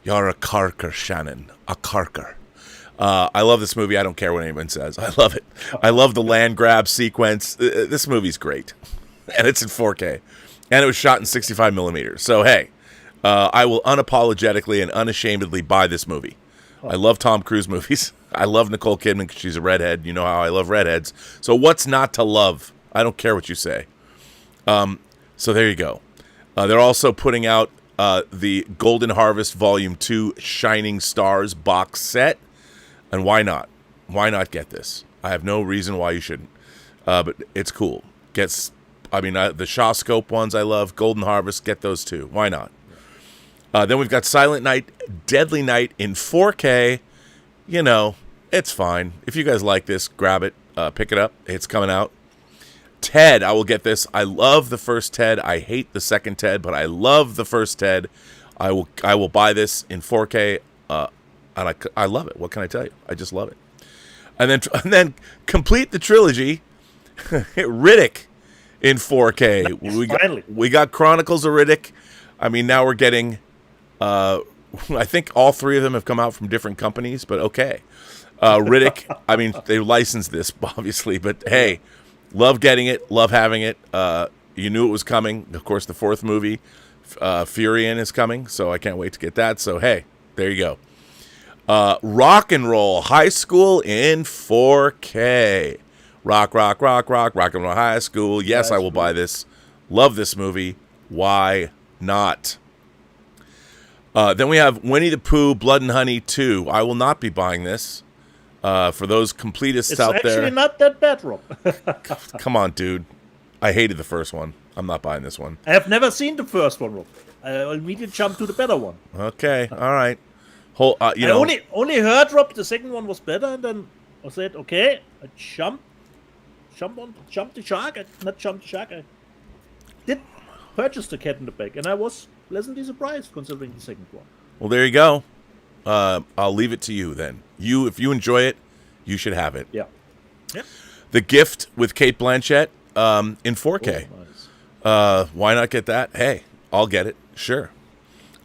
You're a carker, Shannon. A carker. I love this movie. I don't care what anyone says. I love it. I love the land grab sequence. This movie's great. And it's in 4K. And it was shot in 65 millimeters. So, hey, I will unapologetically and unashamedly buy this movie. I love Tom Cruise movies. I love Nicole Kidman because she's a redhead. You know how I love redheads. So what's not to love? I don't care what you say. So there you go. They're also putting out the Golden Harvest Volume 2 Shining Stars box set. And why not? Why not get this? I have no reason why you shouldn't. But it's cool. The Shawscope ones I love. Golden Harvest, get those too. Why not? Then we've got Silent Night, Deadly Night in 4K. It's fine. If you guys like this, grab it. Pick it up. It's coming out. Ted, I will get this. I love the first Ted. I hate the second Ted, but I love the first Ted. I will buy this in 4K, and I love it. What can I tell you? I just love it. And then complete the trilogy, Riddick in 4K. We got Chronicles of Riddick. I mean, now we're getting. I think all three of them have come out from different companies, but okay. Riddick, I mean, they licensed this, obviously, but hey, love getting it, love having it. You knew it was coming. Of course, the fourth movie, Furion, is coming, so I can't wait to get that. So, hey, there you go. Rock and Roll High School in 4K. Rock, and roll high school. Yes, I will buy this. Love this movie. Why not? Then we have Winnie the Pooh, Blood and Honey 2. I will not be buying this. For those completists out there. It's actually not that bad, Rob. Come on, dude. I hated the first one. I'm not buying this one. I have never seen the first one, Rob. I'll immediately jump to the better one. Okay, all right. I only heard, Rob, the second one was better, and then I said, okay, I jumped the shark. I did purchase the Cat in the Bag, and I was pleasantly surprised considering the second one. Well, there you go. I'll leave it to you then. If you enjoy it, you should have it. Yeah. The Gift with Cate Blanchett in 4K. Oh, nice. Why not get that? Hey, I'll get it. Sure.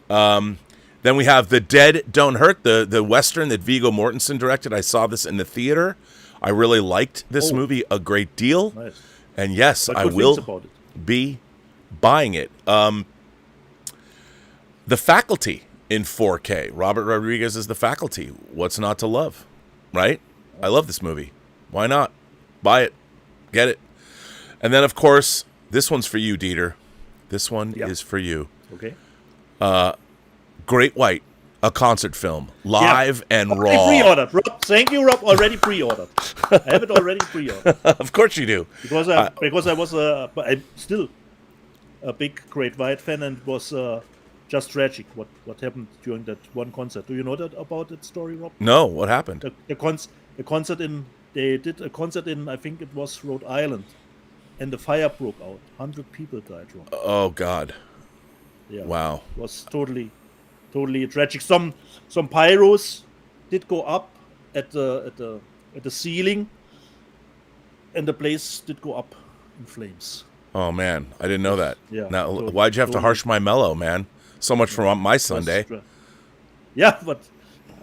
Then we have The Dead Don't Hurt, the Western that Viggo Mortensen directed. I saw this in the theater. I really liked this movie a great deal. Nice. And yes, I will be buying it. The Faculty in 4K. Robert Rodriguez is The Faculty. What's not to love? Right? I love this movie. Why not? Buy it. Get it. And then, of course, this one's for you, Dieter. This one is for you. Okay. Great White, a concert film, live and already raw. Pre-ordered, Rob. Thank you, Rob. Already pre-ordered. I have it already pre-ordered. Of course you do. Because I was I'm still a big Great White fan, and it was just tragic what happened during that one concert. Do you know that about that story, Rob? No, what happened? They did a concert in, I think it was Rhode Island, and the fire broke out. 100 people died, Rob. Oh God. Yeah. Wow. It was totally tragic. Some pyros did go up at the ceiling, and the place did go up in flames. Oh man, I didn't know that. Yeah. Now, why'd you have to harsh my mellow, man? So much for my Sunday. Yeah, but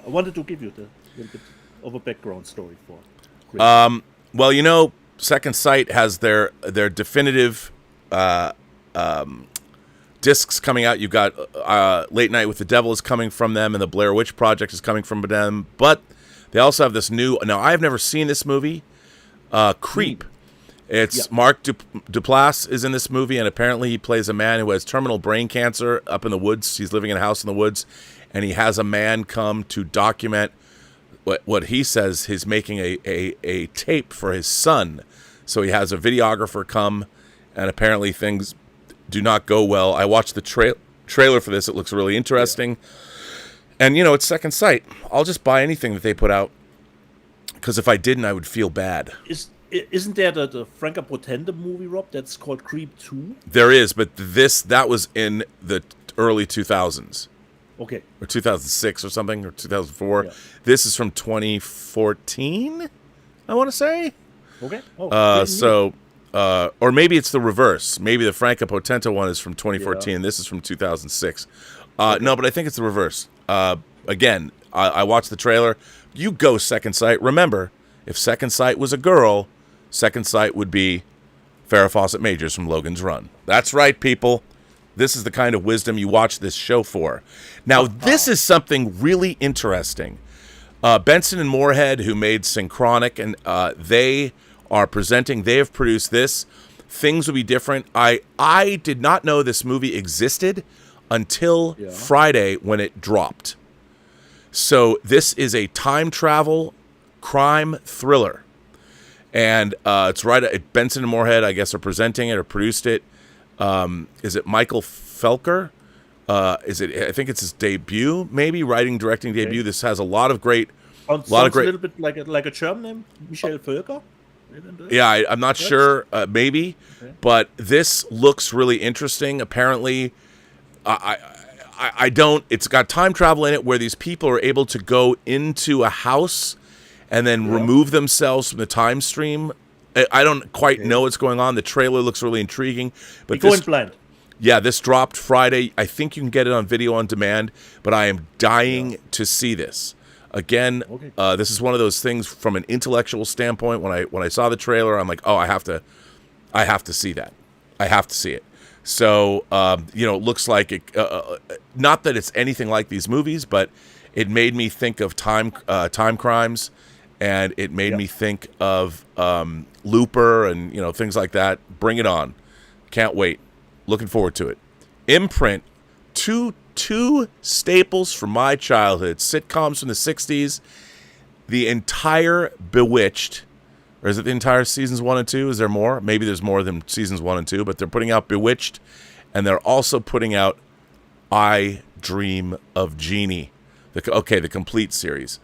I wanted to give you the little bit of a background story for. Great. Well, Second Sight has their definitive discs coming out. You've got Late Night with the Devil is coming from them, and the Blair Witch Project is coming from them. But they also have this new. Now, I have never seen this movie, Creep. It's Mark Duplass is in this movie, and apparently he plays a man who has terminal brain cancer up in the woods. He's living in a house in the woods, and he has a man come to document what he says he's making a tape for his son. So he has a videographer come, and apparently things do not go well. I watched the trailer for this. It looks really interesting. And, it's Second Sight. I'll just buy anything that they put out, because if I didn't, I would feel bad. Isn't there the Franca Potente movie, Rob, that's called Creep 2? There is, but that was in the early 2000s. Okay. Or 2006 or something, or 2004. Yeah. This is from 2014, I want to say. Okay. Or maybe it's the reverse. Maybe the Franca Potente one is from 2014, and this is from 2006. Okay. No, but I think it's the reverse. Again, I watched the trailer. You go Second Sight. Remember, if Second Sight was a girl, Second Sight would be Farrah Fawcett Majors from Logan's Run. That's right, people. This is the kind of wisdom you watch this show for. Now, this is something really interesting. Benson and Moorhead, who made Synchronic, and they are presenting. They have produced this. Things will be different. I did not know this movie existed until Friday when it dropped. So this is a time travel crime thriller. And it's right. Benson and Moorhead, I guess, are presenting it or produced it. Is it Michael Felker? Is it? I think it's his debut, maybe writing, directing debut. This has a lot of great. Sounds a little bit like a German name, Michael Felker. Yeah, I'm not sure. Maybe, but this looks really interesting. Apparently, I don't. It's got time travel in it, where these people are able to go into a house and then remove themselves from the time stream. I don't quite know what's going on. The trailer looks really intriguing. But going blind. Yeah, this dropped Friday. I think you can get it on video on demand, but I am dying to see this. Again, this is one of those things from an intellectual standpoint. When I saw the trailer, I'm like, oh, I have to see that. I have to see it. So, it looks like it. Not that it's anything like these movies, but it made me think of time crimes and it made me think of Looper and things like that. Bring it on! Can't wait. Looking forward to it. Imprint, two staples from my childhood, sitcoms from the '60s. The entire Bewitched, or is it the entire seasons 1 and 2? Is there more? Maybe there's more than seasons 1 and 2, but they're putting out Bewitched, and they're also putting out I Dream of Jeannie, the complete series.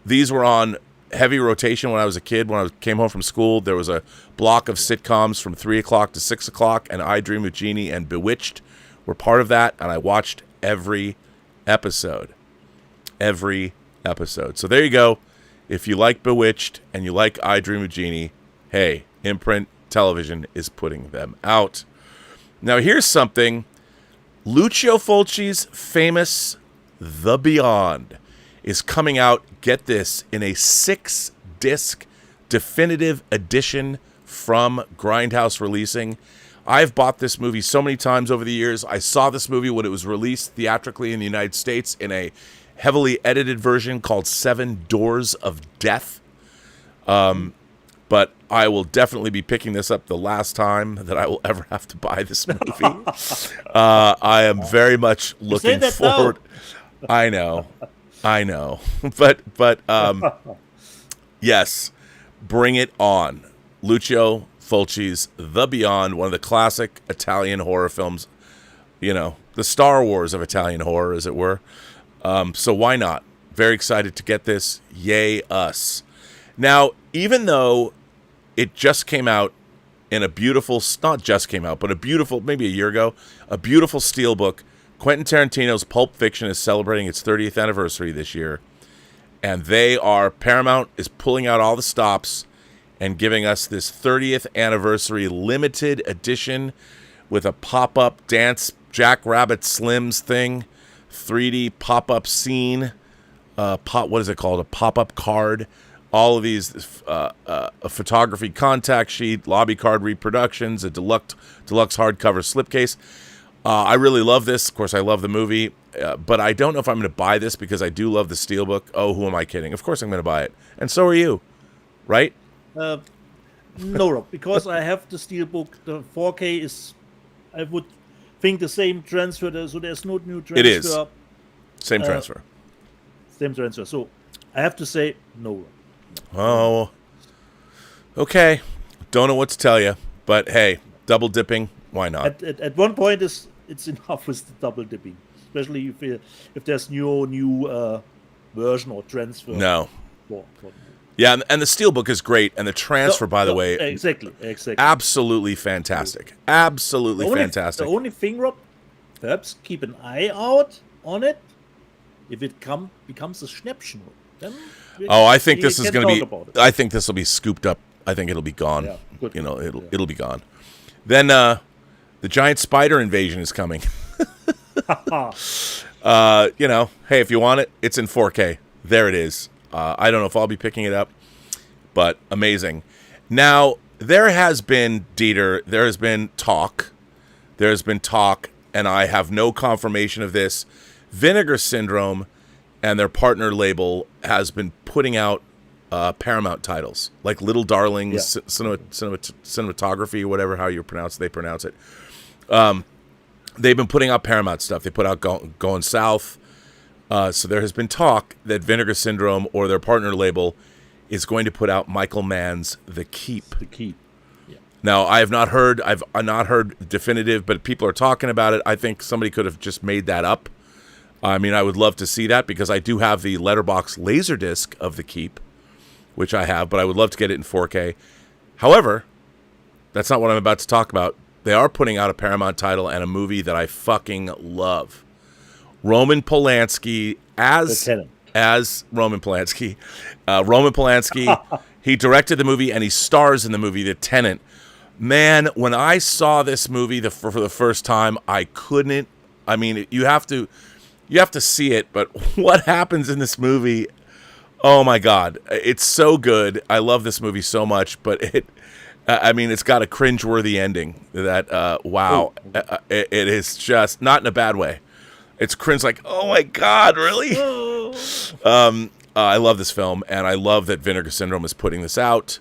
These were on heavy rotation when I was a kid. When I came home from school, there was a block of sitcoms from 3 o'clock to 6 o'clock, and I Dream of Jeannie and Bewitched were part of that, and I watched every episode. So there you go. If you like Bewitched and you like I Dream of Jeannie, hey, Imprint Television is putting them out. Now here's something. Lucio Fulci's famous The Beyond is coming out, get this, in a 6-disc definitive edition from Grindhouse Releasing. I've bought this movie so many times over the years. I saw this movie when it was released theatrically in the United States in a heavily edited version called 7 Doors of Death. But I will definitely be picking this up the last time that I will ever have to buy this movie. I am very much looking forward. Now. I know. But yes, bring it on. Lucio Fulci's The Beyond, one of the classic Italian horror films, the Star Wars of Italian horror, as it were. So why not? Very excited to get this. Yay us. Now, even though it just came out in a beautiful, not just came out, but a beautiful, maybe a year ago, a beautiful steelbook, Quentin Tarantino's Pulp Fiction is celebrating its 30th anniversary this year. And Paramount is pulling out all the stops and giving us this 30th anniversary limited edition with a pop-up dance Jack Rabbit Slims thing, 3D pop-up scene, what is it called? A pop-up card. All of these, a photography contact sheet, lobby card reproductions, a deluxe hardcover slipcase. I really love this. Of course, I love the movie, but I don't know if I'm going to buy this because I do love the steelbook. Oh, who am I kidding? Of course I'm going to buy it. And so are you, right? No, because I have the steelbook. The 4K is, I would think, the same transfer, so there's no new transfer. It is. Same transfer. Same transfer. So I have to say no. Oh, okay. Don't know what to tell you, but hey, double dipping, why not? At one point, it's enough with the double dipping, especially if there's new version or transfer. No. Yeah, and the steelbook is great, and the transfer, by the way, exactly, absolutely fantastic. Absolutely fantastic. The only thing, Rob, perhaps keep an eye out on it. If it becomes a Schnäppchen, then I think this is going to be. I think this will be scooped up. I think it'll be gone. Yeah, good. It'll be gone. Then the giant spider invasion is coming. Hey, if you want it, it's in 4K. There it is. I don't know if I'll be picking it up, but amazing. Now, there has been talk, and I have no confirmation of this. Vinegar Syndrome and their partner label has been putting out Paramount titles, like Little Darlings, cinematography, whatever, they pronounce it. They've been putting out Paramount stuff. They put out Going South. So there has been talk that Vinegar Syndrome or their partner label is going to put out Michael Mann's The Keep. The Keep. Yeah. Now, I've not heard definitive, but people are talking about it. I think somebody could have just made that up. I mean, I would love to see that because I do have the letterbox Laserdisc of The Keep, which I have, but I would love to get it in 4K. However, that's not what I'm about to talk about. They are putting out a Paramount title and a movie that I fucking love. Roman Polanski as Roman Polanski. Roman Polanski, he directed the movie and he stars in the movie The Tenant. Man, when I saw this movie for the first time, I couldn't. I mean, you have to see it, but what happens in this movie? Oh my God, it's so good. I love this movie so much, but it's got a cringeworthy ending. That wow, it is just not in a bad way. It's cringe, like, oh my God, really? I love this film, and I love that Vinegar Syndrome is putting this out.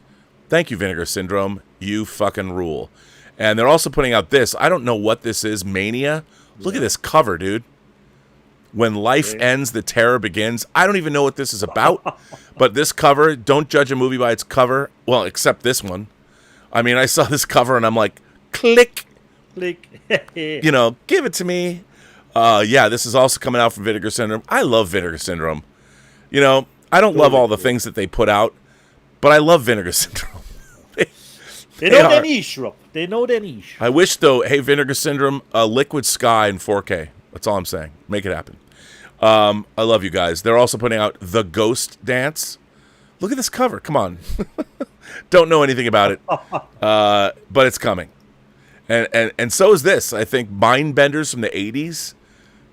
Thank you, Vinegar Syndrome. You fucking rule. And they're also putting out this. I don't know what this is. Mania. Look at this cover, dude. When life ends, the terror begins. I don't even know what this is about. But this cover, don't judge a movie by its cover. Well, except this one. I mean, I saw this cover and I'm like, click. Click. You know, give it to me. Yeah, this is also coming out from Vinegar Syndrome. I love Vinegar Syndrome. You know, I don't love all the things that they put out, but I love Vinegar Syndrome. They know their niche, Rob. They know their niche. I wish, though, hey, Vinegar Syndrome, Liquid Sky in 4K. That's all I'm saying. Make it happen. I love you guys. They're also putting out The Ghost Dance. Look at this cover. Come on. Don't know anything about it, but it's coming. And so is this. I think Mindbenders from the 80s.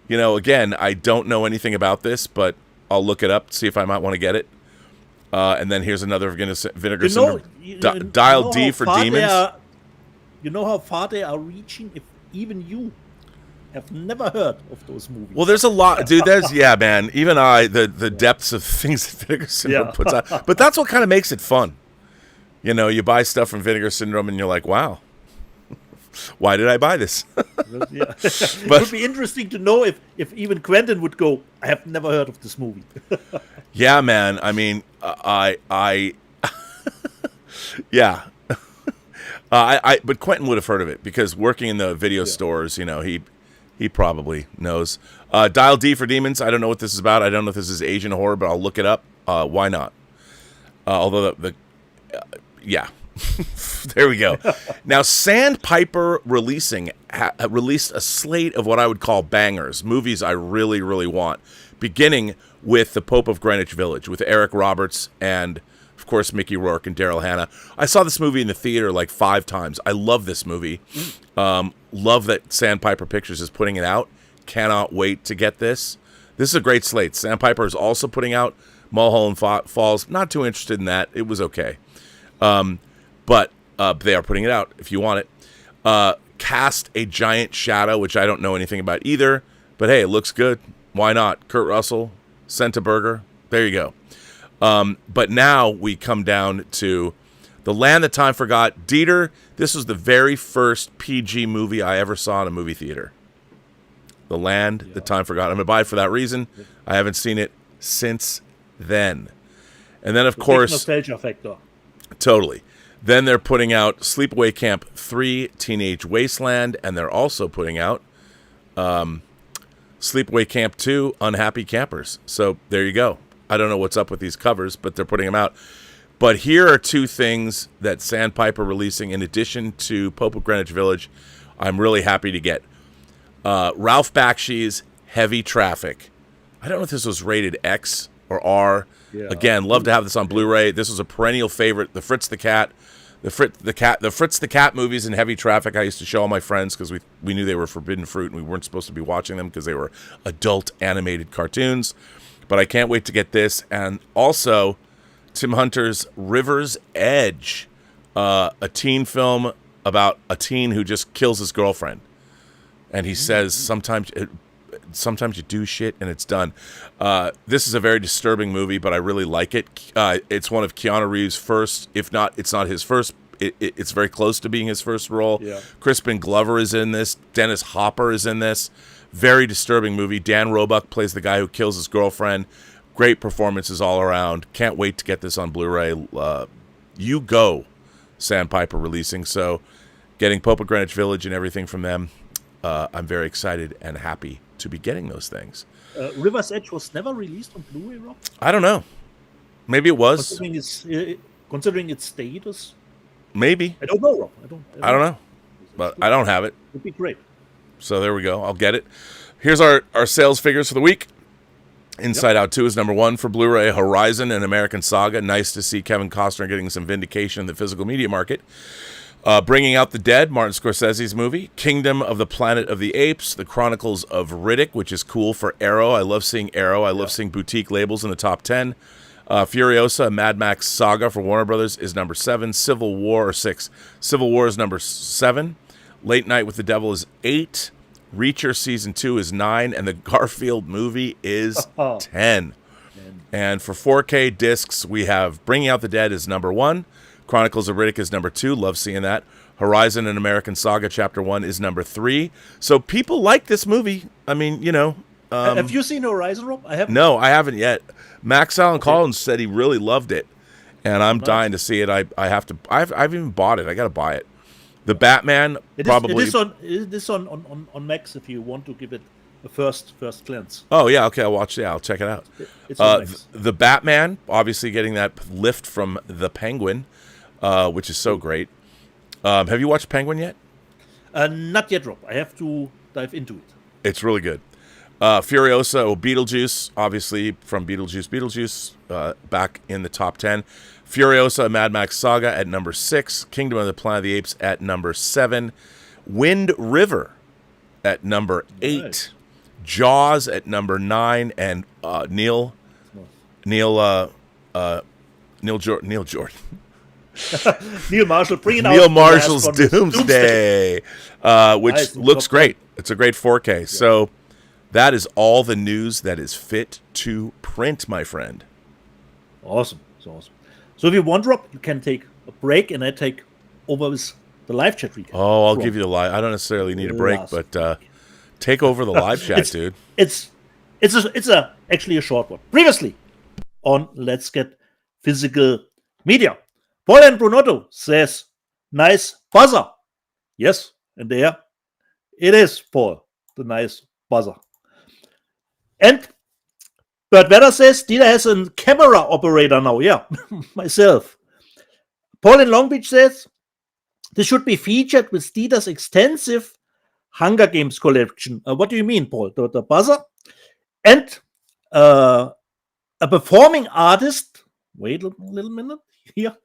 You know, again, I don't know anything about this, but I'll look it up, see if I might want to get it. And then here's another Vinegar Syndrome. Dial D for Demons. You know how far they are reaching? If even you have never heard of those movies. Well, there's a lot, dude. Yeah, man. Even the depths of things that Vinegar Syndrome puts out. But that's what kind of makes it fun. You know, you buy stuff from Vinegar Syndrome and you're like, wow, why did I buy this? But it would be interesting to know if even Quentin would go, I have never heard of this movie. Yeah, man. I mean, yeah. But Quentin would have heard of it because working in the video stores, you know, he probably knows. Dial D for Demons. I don't know what this is about. I don't know if this is Asian horror, but I'll look it up. Why not? Although yeah. There we go. Now, Sandpiper released a slate of what I would call bangers, movies I really, really want, beginning with The Pope of Greenwich Village with Eric Roberts and, of course, Mickey Rourke and Daryl Hannah. I saw this movie in the theater like 5 times. I love this movie. Love that Sandpiper Pictures is putting it out. Cannot wait to get this. This is a great slate. Sandpiper is also putting out Mulholland Falls. Not too interested in that. It was okay. But they are putting it out if you want it. Cast a Giant Shadow, which I don't know anything about either. But hey, it looks good. Why not? Kurt Russell, Senta Burger. There you go. But now we come down to The Land That Time Forgot. Dieter, this was the very first PG movie I ever saw in a movie theater. The Land That Time Forgot. I'm going to buy it for that reason. I haven't seen it since then. And then, of course... nostalgia factor. Totally. Then they're putting out Sleepaway Camp 3, Teenage Wasteland, and they're also putting out Sleepaway Camp 2, Unhappy Campers. So there you go. I don't know what's up with these covers, but they're putting them out. But here are 2 things that Sandpiper releasing in addition to Pope of Greenwich Village I'm really happy to get. Ralph Bakshi's Heavy Traffic. I don't know if this was rated X or R. Yeah. Again, love to have this on Blu-ray. This was a perennial favorite. The Fritz the Cat movies in Heavy Traffic I used to show all my friends because we knew they were forbidden fruit and we weren't supposed to be watching them because they were adult animated cartoons. But I can't wait to get this. And also Tim Hunter's River's Edge, a teen film about a teen who just kills his girlfriend. And he says sometimes you do shit and it's done. This is a very disturbing movie, but I really like it. It's one of Keanu Reeves' first, if not, it's not his first. It's very close to being his first role. Yeah. Crispin Glover is in this. Dennis Hopper is in this. Very disturbing movie. Dan Roebuck plays the guy who kills his girlfriend. Great performances all around. Can't wait to get this on Blu-ray. You go, Sandpiper releasing. So getting Pope of Greenwich Village and everything from them. I'm very excited and happy to be getting those things. River's Edge was never released on Blu-ray, Rob? I don't know. Maybe it was. Considering its status? Maybe. I don't know, Rob. I don't know. But I don't have it. It'd be great. So there we go. I'll get it. Here's our sales figures for the week. Inside Out 2 is number 1 for Blu-ray. Horizon, an American Saga. Nice to see Kevin Costner getting some vindication in the physical media market. Bringing Out the Dead, Martin Scorsese's movie. Kingdom of the Planet of the Apes, The Chronicles of Riddick, which is cool for Arrow. I love seeing Arrow. I love seeing boutique labels in the top 10. Furiosa, a Mad Max saga for Warner Brothers is number 7. Civil War, or 6. Civil War is number 7. Late Night with the Devil is 8. Reacher Season 2 is 9. And the Garfield movie is 10. And for 4K discs, we have Bringing Out the Dead is number 1. Chronicles of Riddick is number 2. Love seeing that. Horizon and American Saga Chapter 1 is number 3. So people like this movie. I mean, have you seen Horizon, Rob? I haven't. No, I haven't yet. Max Allen Collins said he really loved it, and I'm dying to see it. I've even bought it. I got to buy it. The Batman probably. It is on Max if you want to give it a first glance. Oh yeah, okay. I'll check it out. It's on Max. The Batman obviously getting that lift from the Penguin, which is so great. Have you watched Penguin yet? Not yet, Rob. I have to dive into it. It's really good. Furiosa, Beetlejuice, obviously from Beetlejuice, back in the top 10. Furiosa, Mad Max Saga at number 6. Kingdom of the Planet of the Apes at number 7. Wind River at number 8. Nice. Jaws at number 9. And Neil Jordan. Neil Marshall bringing out Neil Marshall's Doomsday, which looks great. It's a great 4K. Yeah. So that is all the news that is fit to print, my friend. Awesome. It's awesome. So if you want, Rob, you can take a break, and I take over with the live chat recap. Oh, I'll give you the live. I don't necessarily need a break, but take over the live chat, dude. It's actually a short one. Previously on Let's Get Physical Media, Paul and Brunotto says, nice buzzer. Yes, and there it is, Paul, the nice buzzer. And Bert Vedder says, Dieter has a camera operator now. Yeah, myself. Paul in Long Beach says, this should be featured with Dieter's extensive Hunger Games collection. What do you mean, Paul? The buzzer? And a performing artist. Wait a little minute here.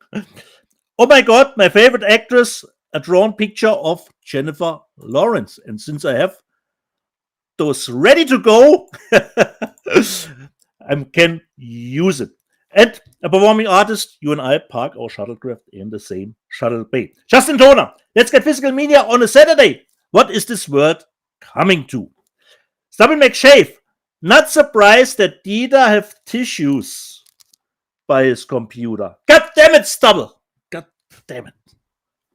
Oh my God, my favorite actress, a drawn picture of Jennifer Lawrence. And since I have those ready to go, I can use it. And a performing artist, you and I park our shuttlecraft in the same shuttle bay. Justin Toner, Let's Get Physical Media on a Saturday. What is this world coming to? Stubby McShave, not surprised that Dieter have tissues by his computer. God damn it, Stubble. God damn it.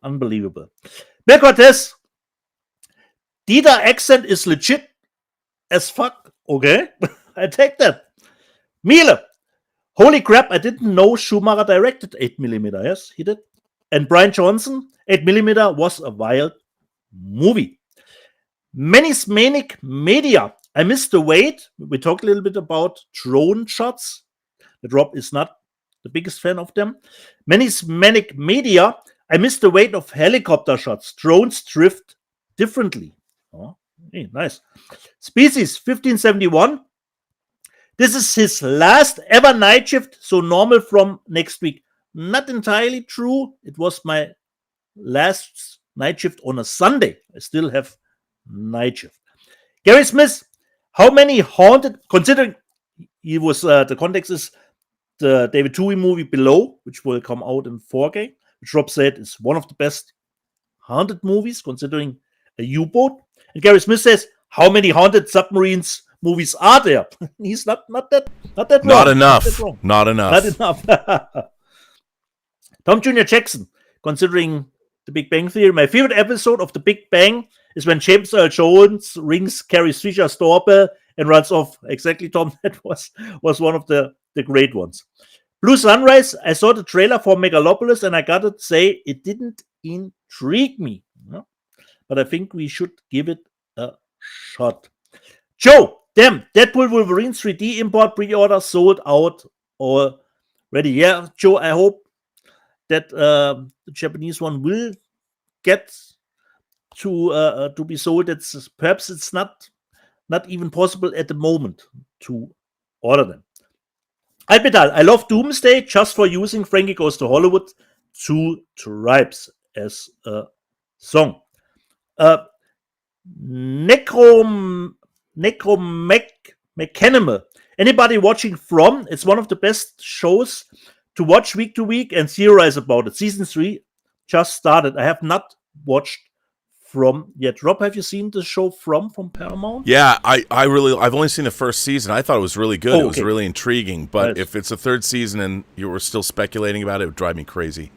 Unbelievable. Bill Cortez, Dieter accent is legit as fuck. Okay, I take that. Miele, holy crap, I didn't know Schumacher directed 8mm. Yes, he did. And Brian Johnson, 8mm was a wild movie. Manic Media, I missed the wait. We talked a little bit about drone shots. The Rob is not the biggest fan of them. Manic Media, I missed the weight of helicopter shots. Drones drift differently. Oh, hey, nice. Species 1571. This is his last ever night shift, so normal from next week. Not entirely true. It was my last night shift on a Sunday. I still have night shift. Gary Smith, how many haunted, considering he was, the context is the David Twohy movie Below, which will come out in 4K, which Rob said is one of the best haunted movies, considering a U-boat. And Gary Smith says, how many haunted submarines movies are there? He's not that wrong. Not enough. Not enough. Tom Jr. Jackson, considering The Big Bang Theory, my favorite episode of The Big Bang is when James Earl Jones rings Carrie Fisher's doorbell and runs off. Exactly, Tom. That was one of the great ones. Blue Sunrise, I saw the trailer for Megalopolis and I gotta say it didn't intrigue me. No? But I think we should give it a shot. Joe, damn, Deadpool Wolverine 3D import pre-order sold out already. Yeah, Joe, I hope that the Japanese one will get to be sold. Perhaps it's not even possible at the moment to order them. Alpetal, I love Doomsday just for using Frankie Goes to Hollywood 2 Tribes as a song. Necromechanimal. Anybody watching From? It's one of the best shows to watch week to week and theorize about it. Season 3 just started. I have not watched From yet. Rob, have you seen the show from Paramount? Yeah, I've only seen the first season. I thought it was really good. It was really intriguing. But if it's a third season and you were still speculating about it, it would drive me crazy.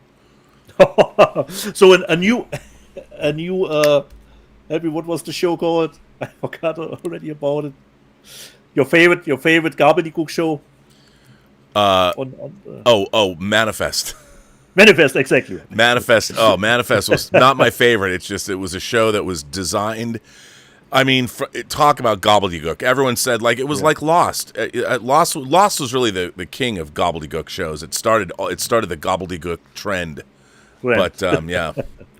So a new, Happy, what was the show called? I forgot already about it. Your favorite gobbledygook show? Manifest. Manifest, exactly. Manifest. Oh, Manifest was not my favorite. It's just, it was a show that was designed. I mean, talk about gobbledygook. Everyone said like it was like Lost. Lost was really the king of gobbledygook shows. It started the gobbledygook trend. Right. But yeah,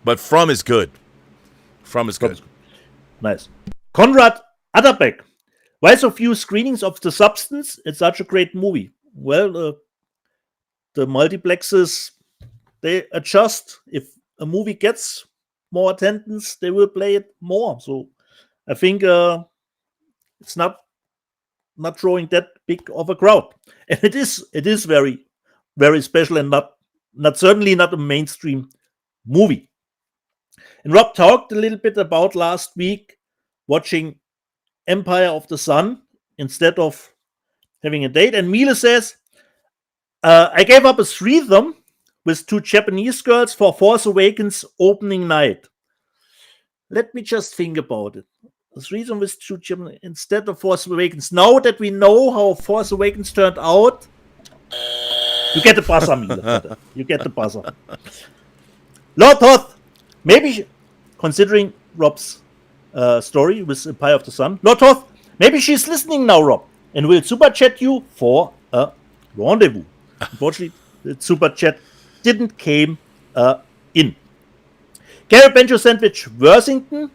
but From is good. From is good. Nice. Konrad Atterbeck. Why so few screenings of The Substance? It's such a great movie. Well, the multiplexes, they adjust. If a movie gets more attendance, they will play it more. So I think it's not drawing that big of a crowd, and it is very, very special, and certainly not a mainstream movie. And Rob talked a little bit about last week watching Empire of the Sun instead of having a date. And Miele says, I gave up a threesome with 2 Japanese girls for Force Awakens opening night. Let me just think about it. A threesome with 2 Japanese instead of Force Awakens. Now that we know how Force Awakens turned out, you get the buzzer, Miele. You get the buzzer. Lord Hoth, maybe considering Rob's story with Empire of the Sun. Lord Hoth, maybe she's listening now, Rob, and will super chat you for a rendezvous. Unfortunately, the super chat didn't came in. Gary Benjo Sandwich Worthington,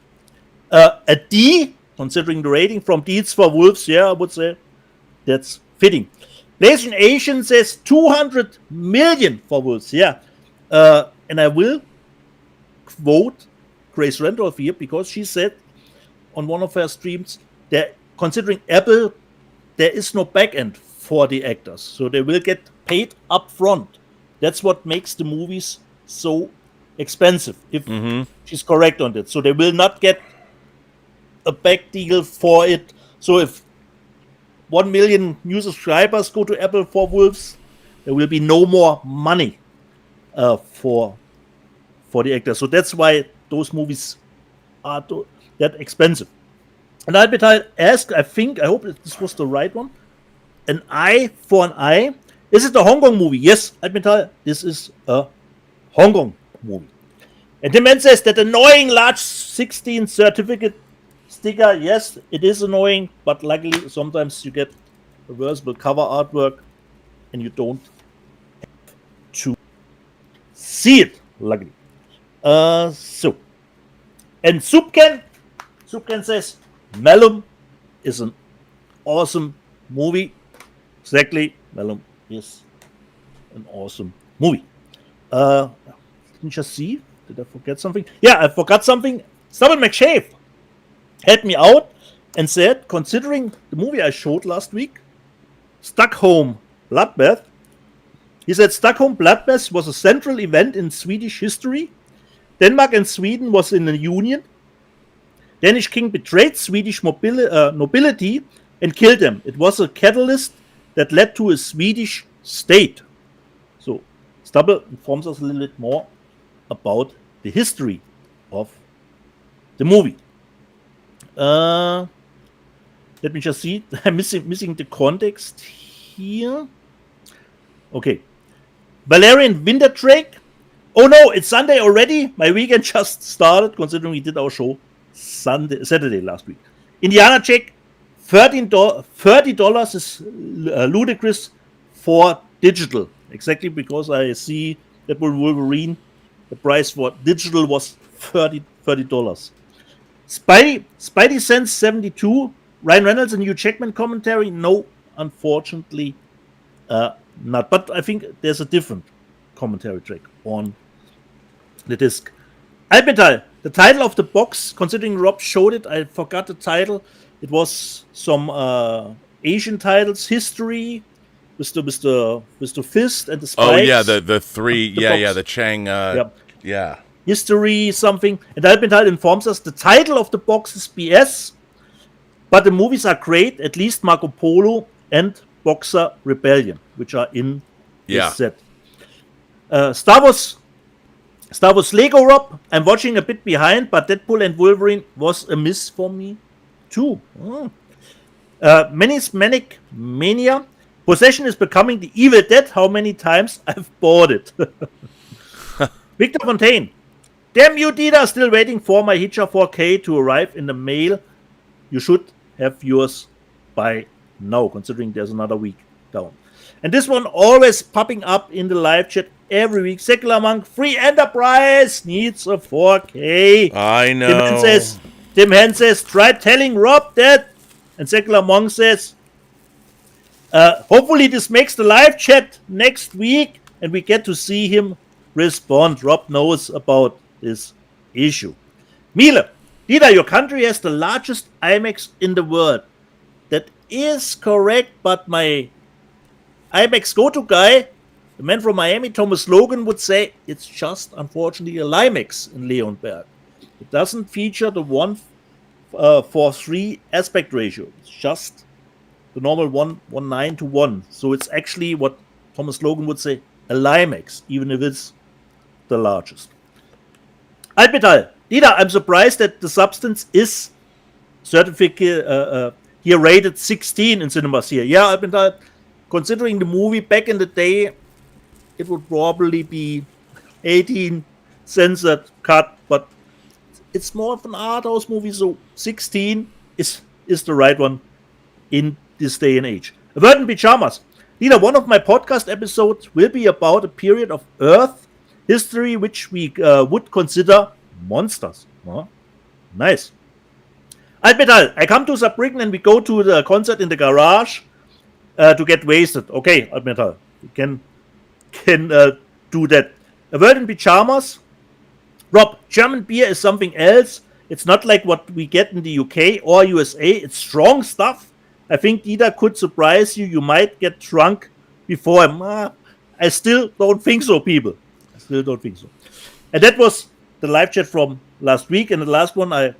a D, considering the rating from Deeds for Wolves. Yeah, I would say that's fitting. Blasian Asian says 200 million for Wolves. Yeah, and I will quote Grace Randolph here because she said on one of her streams that considering Apple, there is no back end for the actors, so they will get paid up front. That's what makes the movies so expensive, if she's correct on that. So they will not get a back deal for it. So if 1 million new subscribers go to Apple for Wolves, there will be no more money for the actors. So that's why those movies are that expensive. And Albert asked, I hope this was the right one, an eye for an eye. Is it a Hong Kong movie? Yes, Albert, this is a Hong Kong movie. And the man says that annoying large 16 certificate sticker, yes, it is annoying, but luckily sometimes you get reversible cover artwork and you don't have to see it, luckily. So, and Supken says Mellum is an awesome movie. Exactly, Mellum is an awesome movie. Let me just see. Did I forget something? Yeah, I forgot something. Stubble McShave helped me out and said, considering the movie I showed last week, Stockholm Bloodbath, he said Stockholm Bloodbath was a central event in Swedish history. Denmark and Sweden was in a union. Danish king betrayed Swedish nobility and killed them. It was a catalyst that led to a Swedish state. So Stubble informs us a little bit more about the history of the movie. Let me just see. I'm missing the context here. Okay. Valerian Winterdrake. Oh no, it's Sunday already. My weekend just started, considering we did our show Saturday last week. Indiana Check, $30 is ludicrous for digital. Exactly, because I see that with Wolverine, the price for digital was $30. Spidey Sense 72, Ryan Reynolds and Hugh Jackman commentary. No, unfortunately, not. But I think there's a different commentary track on the disc. Alpental, the title of the box, considering Rob showed it, I forgot the title. It was some Asian titles, history, with the fist and the spikes. Oh yeah, the three, the Chang. Yep. Yeah. history, something. And Alpenthal informs us the title of the box is BS, but the movies are great, at least Marco Polo and Boxer Rebellion, which are in this set. Star Wars Lego Rob, I'm watching a bit behind, but Deadpool and Wolverine was a miss for me too. Manic Mania. Possession is becoming the Evil Dead. How many times I've bought it. Victor Fontaine. Damn you, Dieter. Still waiting for my Hitcher 4K to arrive in the mail. You should have yours by now, considering there's another week down. And this one always popping up in the live chat every week. Secular Monk, Free Enterprise needs a 4K. I know. Tim Hen says, try telling Rob that. And Secular Monk says, hopefully this makes the live chat next week and we get to see him respond. Rob knows about this issue. Miele, Dieter, your country has the largest IMAX in the world. That is correct, but my IMAX go-to guy, the man from Miami, Thomas Logan, would say it's just, unfortunately, a Limax in Leonberg. It doesn't feature the 1:3 aspect ratio. It's just the normal 1:9 to 1. So it's actually what Thomas Logan would say, a Limax, even if it's the largest. Alpetal, Dieter, I'm surprised that the substance is certificate here rated 16 in cinemas here. Yeah, Alpetal, considering the movie back in the day, it would probably be 18 censored cut, but it's more of an art house movie, so 16 is the right one in this day and age. A Word in Pyjamas. Dieter, one of my podcast episodes will be about a period of Earth history which we would consider monsters. Nice. Alpetal, I come to Saarbrücken and we go to the concert in the garage to get wasted. Okay, Alpetal, you can do that. A Word in Pyjamas. Rob, German beer is something else. It's not like what we get in the UK or USA. It's strong stuff. I think Dieter could surprise you. You might get drunk before him. I still don't think so, people. I still don't think so. And that was the live chat from last week. And the last one I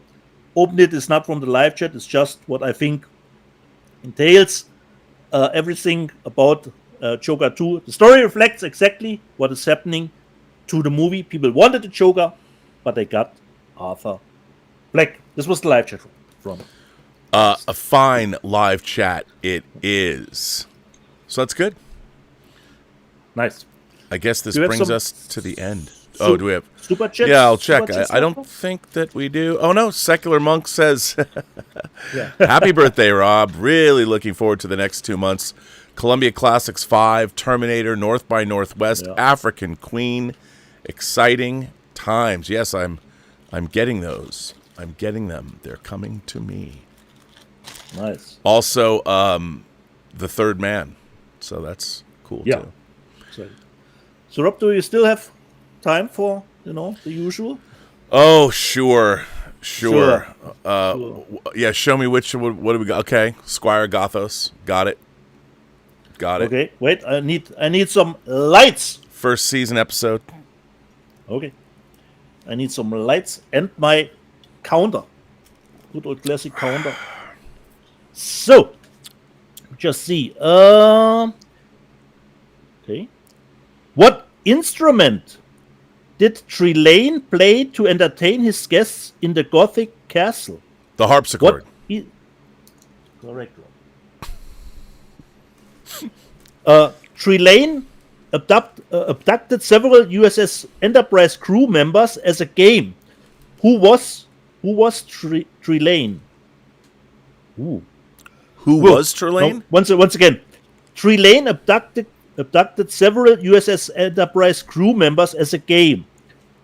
opened it is not from the live chat. It's just what I think entails everything about Joker 2. The story reflects exactly what is happening to the movie. People wanted the Joker, but they got Arthur Fleck. This was the live chat from. A fine live chat it is. So that's good. Nice. I guess this brings us to the end. Do we have super chat? Yeah, I'll check. I don't think that we do. Oh no, Secular Monk says, "Happy birthday, Rob! Really looking forward to the next 2 months. Columbia Classics 5, Terminator, North by Northwest, African Queen, exciting times. Yes, I'm getting those. I'm getting them. They're coming to me. Nice. Also, The Third Man. So that's cool too. So Rob, do you still have time for the usual? Oh, sure. Yeah, show me what do we got? Okay, Squire Gothos. Got it. Okay, wait, I need some lights. First season episode. Okay. I need some lights and my counter. Good old classic counter. So, just see. Okay. What instrument did Trelane play to entertain his guests in the Gothic castle? The harpsichord. Correct. Trelane abducted several USS Enterprise crew members as a game. Who was Trelane? Who was Trelane? No, once again, Trelane abducted several USS Enterprise crew members as a game.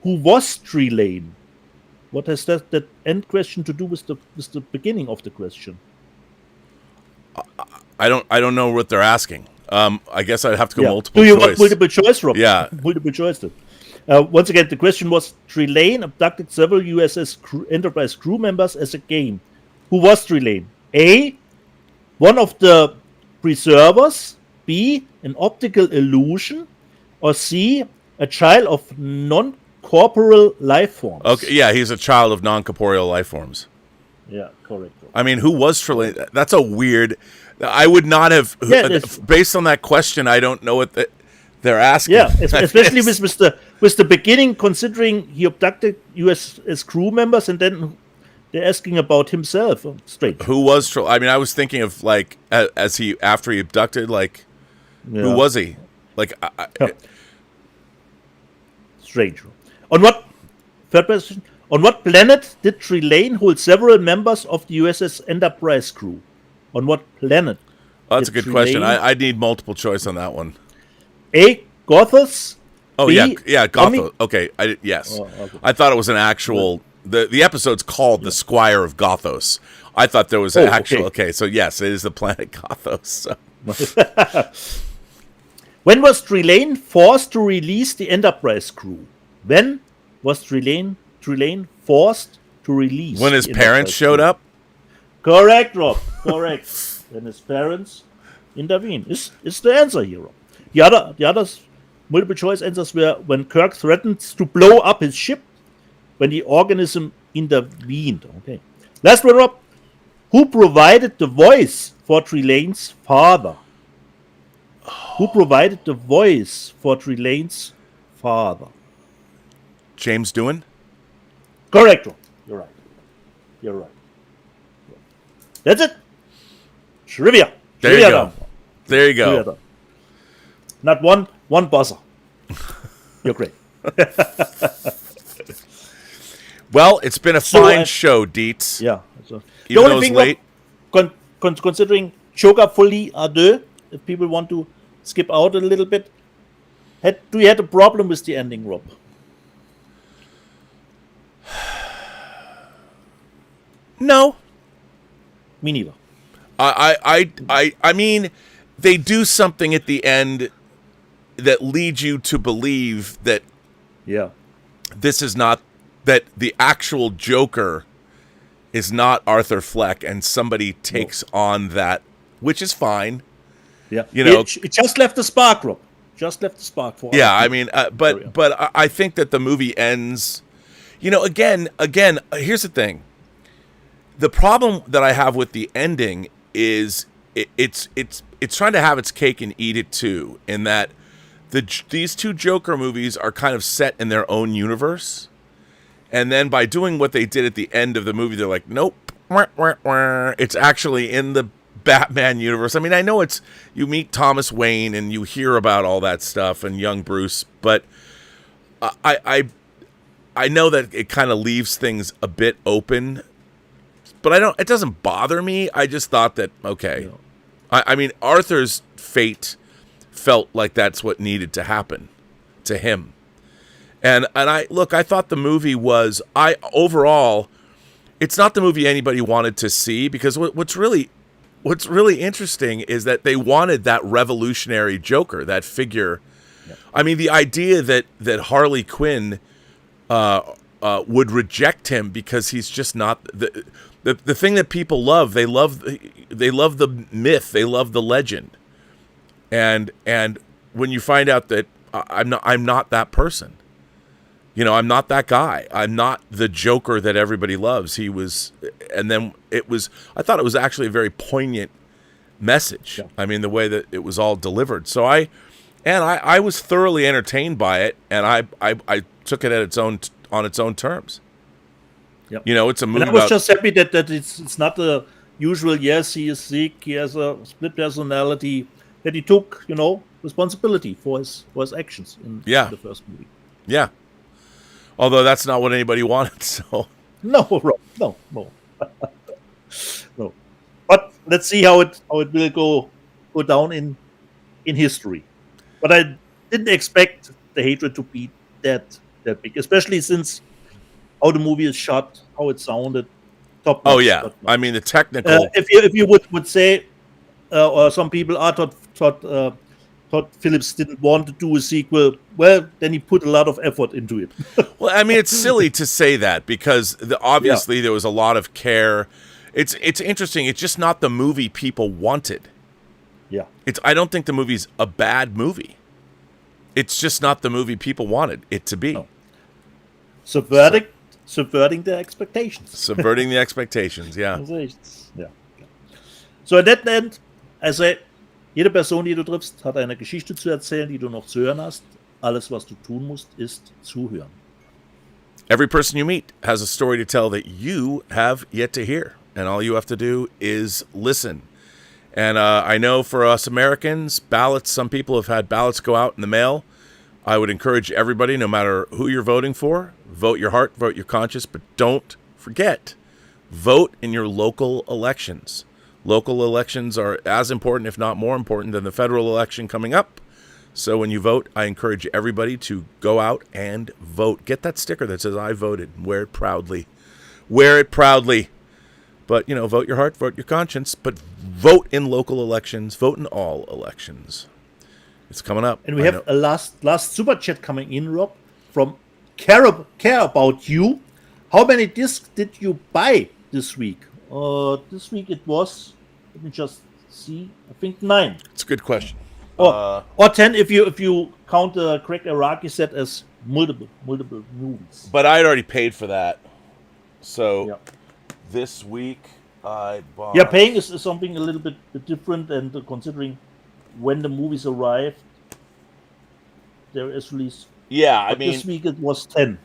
Who was Trelane? What has that end question to do with the beginning of the question? I don't know what they're asking. I guess I'd have to go multiple choice. Do you choice. want multiple choice, Rob? Yeah. Multiple choice. Once again, the question was, Trelane abducted several USS Enterprise crew members as a game. Who was Trelane? A, one of the preservers. B, an optical illusion. Or C, a child of non-corporeal life forms. Okay, yeah, he's a child of non-corporeal life forms. Yeah, correct. I mean, who was Trelane? That's a weird. I would not have. Based on that question, I don't know what they're asking. Yeah, especially with the beginning, considering he abducted USS crew members, and then they're asking about himself. Strange. Who was Trelane? I mean, I was thinking of like after he abducted, like who was he? Like, strange. Third question. On what planet did Trelane hold several members of the USS Enterprise crew? On what planet? That's a good question. I need multiple choice on that one. A. Gothos. Oh, B, yeah, Gothos. Okay, yes. Oh, okay. I thought it was an actual... The episode's called The Squire of Gothos. I thought there was an actual... Okay, so yes, it is the planet Gothos. So. When was Trelane forced to release the Enterprise crew? When was Trelane forced to release? When his parents showed up? Correct, Rob. Correct. When his parents intervened. Is the answer here, Rob. The others multiple choice answers were when Kirk threatened to blow up his ship, when the organism intervened. Okay. Last one, Rob. Who provided the voice for Trelane's father? Who provided the voice for Trelane's father? James Doohan? Correct, Rob. You're right. That's it. Trivia. There you go. There you go. Not one buzzer. You're great. Well, it's been a fine show, Dietz. Yeah. So, even though it's late. Considering Joker Folie à deux, if people want to skip out a little bit, do you have a problem with the ending, Rob? No. Me neither. I mean, they do something at the end that leads you to believe that this is not, that the actual Joker is not Arthur Fleck, and somebody takes on that, which is fine. Yeah, you know, it just left the spark, Rob. Just left the spark for. Yeah, I mean, but I think that the movie ends. You know, again, here's the thing. The problem that I have with the ending is it's trying to have its cake and eat it too, in that these two Joker movies are kind of set in their own universe, and then by doing what they did at the end of the movie, they're like, nope, it's actually in the Batman universe. I mean, I know you meet Thomas Wayne and you hear about all that stuff and young Bruce, but I know that it kind of leaves things a bit open. But it doesn't bother me. I just thought that, okay. I mean, Arthur's fate felt like that's what needed to happen to him. And I thought the movie was, overall, it's not the movie anybody wanted to see, because what's really interesting is that they wanted that revolutionary Joker, that figure. Yeah. I mean, the idea that Harley Quinn would reject him because he's just not the thing that people love. They love the myth. They love the legend. And when you find out that I'm not that person, you know, I'm not that guy. I'm not the Joker that everybody loves. He was, and then I thought it was actually a very poignant message. Yeah. I mean, the way that it was all delivered. So I was thoroughly entertained by it, and I took it on its own terms. Yep. You know, it's a movie. And I was just happy that it's not the usual. Yes, he is sick. He has a split personality. That he took, you know, responsibility for his actions in the first movie. Yeah. Although that's not what anybody wanted. So no. No. But let's see how it will go down in history. But I didn't expect the hatred to be that big, especially since how the movie is shot, how it sounded. Top notch, oh yeah, I mean the technical. If you would say, or some people thought Phillips didn't want to do a sequel, well, then he put a lot of effort into it. Well, I mean, it's silly to say that because obviously there was a lot of care. It's interesting. It's just not the movie people wanted. Yeah. I don't think the movie's a bad movie. It's just not the movie people wanted it to be. No. subverting the expectations. Subverting the expectations, ja. Ja. So, in that end, also, jede Person, die du triffst, hat eine Geschichte zu erzählen, die du noch zu hören hast. Alles, was du tun musst, ist zuhören. Every person you meet has a story to tell that you have yet to hear. And all you have to do is listen. And I know for us Americans, ballots, some people have had ballots go out in the mail. I would encourage everybody, no matter who you're voting for, vote your heart, vote your conscience, but don't forget, vote in your local elections. Local elections are as important, if not more important, than the federal election coming up. So when you vote, I encourage everybody to go out and vote. Get that sticker that says, I voted. Wear it proudly. Wear it proudly. But, vote your heart, vote your conscience, but vote in local elections, vote in all elections. It's coming up. And we have a last super chat coming in, Rob, from Care About You. How many discs did you buy this week? This week it was, let me just see, I think 9. It's a good question. Or 10 if you count the Craig Araki set as multiple movies. But I had already paid for that. So Yeah. this week I bought... Yeah, paying is something a little bit different, and considering when the movies arrived, there is release. Yeah, I But mean... this week it was 10.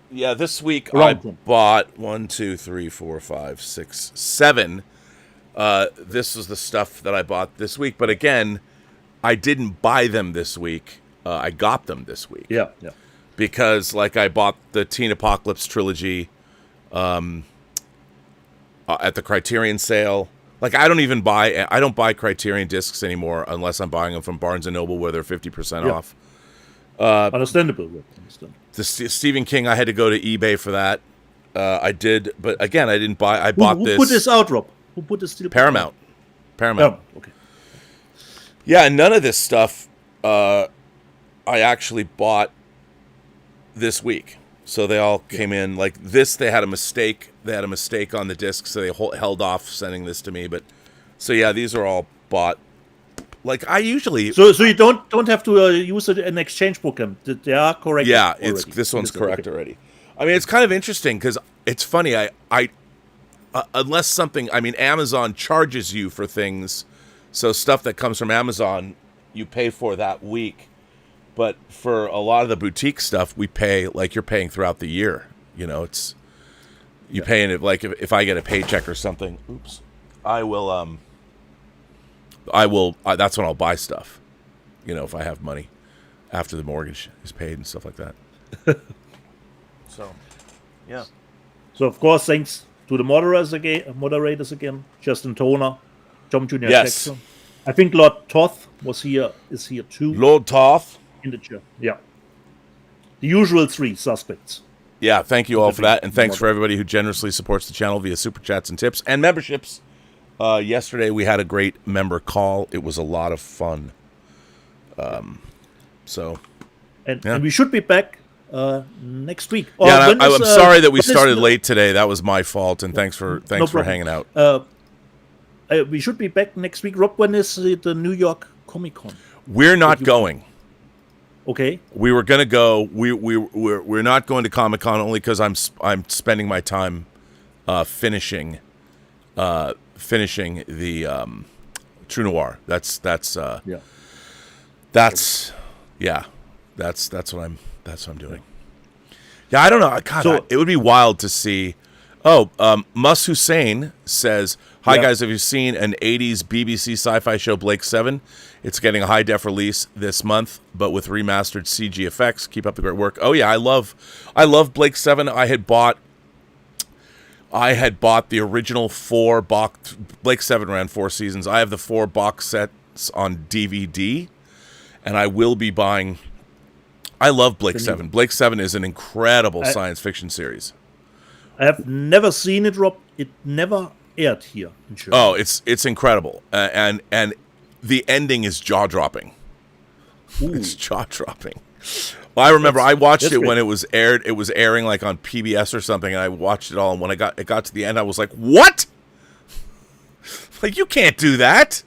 Yeah, this week Around I 10. bought 1, 2, 3, 4, 5, 6, 7. This was the stuff that I bought this week. But again, I didn't buy them this week. I got them this week. Yeah. Because, I bought the Teen Apocalypse trilogy at the Criterion sale. I don't buy Criterion discs anymore unless I'm buying them from Barnes & Noble where they're 50% off. Understandable. The Stephen King, I had to go to eBay for that. I did, but again, I didn't buy. I bought this. Who put this out, Rob? Who put this still? Paramount. Oh, okay. Yeah, and none of this stuff I actually bought this week. So they all came in like this. They had a mistake. They had a mistake on the disc, so they held off sending this to me. But so yeah, these are all bought. I usually So you don't have to use an exchange program. They are correct. Yeah, already. this one's correct already. I mean, it's kind of interesting because it's funny. I unless something. I mean, Amazon charges you for things, so stuff that comes from Amazon, you pay for that week. But for a lot of the boutique stuff, we pay like you're paying throughout the year. It's you paying it if I get a paycheck or something. Oops, I will. That's when I'll buy stuff. If I have money after the mortgage is paid and stuff like that. So, yeah. So of course, thanks to the moderators again, Justin Toner, Tom Jr. Yes. Jackson. I think Lord Toth is here too. Lord Toth. In the chat. Yeah. The usual 3 suspects. Yeah, thank you all for that, and thanks for everybody who generously supports the channel via super chats and tips and memberships. Yesterday we had a great member call. It was a lot of fun. And we should be back next week. I'm sorry that we started late today. That was my fault, and thanks for hanging out. We should be back next week. Rob, when is the New York Comic Con? We're not going. Okay. We were gonna go. We're not going to Comic Con only because I'm spending my time finishing the True Noir. That's what I'm doing. Yeah, I don't know. God, it would be wild to see. Mus Hussein says, "Hi guys, have you seen an '80s BBC sci-fi show, Blake 7? It's getting a high-def release this month, but with remastered CG effects. Keep up the great work." Oh yeah, I love Blake 7. I had bought the original 4 box. Blake 7 ran 4 seasons. I have the 4 box sets on DVD, and I will be buying. I love Blake 7. Blake 7 is an incredible science fiction series. I have never seen it, Rob. It never aired here in Germany. Oh, it's incredible, and the ending is jaw dropping. It's jaw dropping. Well, I remember I watched it when it was aired. It was airing on PBS or something, and I watched it all. And when it got to the end, I was like, "What? You can't do that!"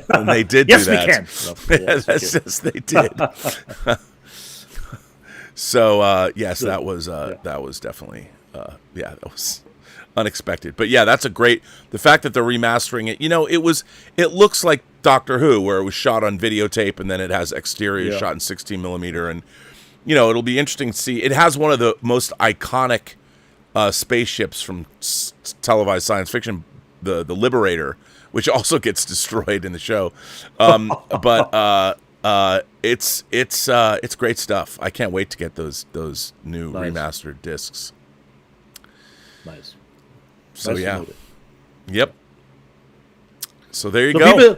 And they did do that. Yes, we can. Yes, they did. So yes, So, that was yeah. definitely that was unexpected. But yeah, that's a great. The fact that they're remastering it, it looks like Doctor Who, where it was shot on videotape and then it has exterior Yeah. shot in 16 millimeter, and it'll be interesting to see. It has one of the most iconic spaceships from televised science fiction, the Liberator, which also gets destroyed in the show. But it's great stuff. I can't wait to get those new Nice. remastered discs. Nice. So Nice to yeah, know that. yep. So there you So go. people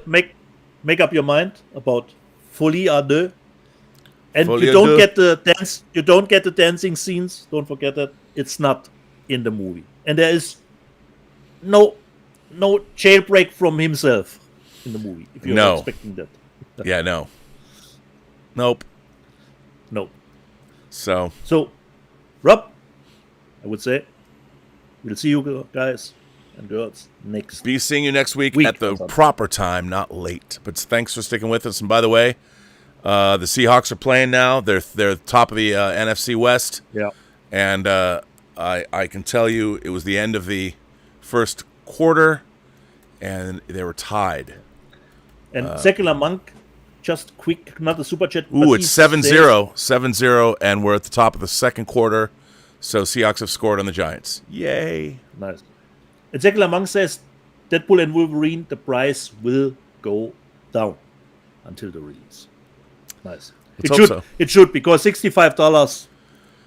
make up your mind about Folie à deux. And Folie you à don't deux. get the dance. You don't get the dancing scenes. Don't forget that it's not in the movie, and there is no jailbreak from himself in the movie. If you're No. expecting that, Yeah, no. Nope. no. So So, Rob, I would say we'll see you guys and girls next. be seeing you next week Week at the or something. proper time, not late. But thanks for sticking with us. And by the way, the Seahawks are playing now. They're top of the NFC West. Yeah. And I can tell you it was the end of the first quarter, and they were tied. And Secular Monk, just quick, not a super chat. but Ooh, he it's says- 7-0, 7-0, and we're at the top of the second quarter. So Seahawks have scored on the Giants. Yay. Nice. And Secular Monk says Deadpool and Wolverine, the price will go down until the release. Nice. Let's hope so. It should, because $65.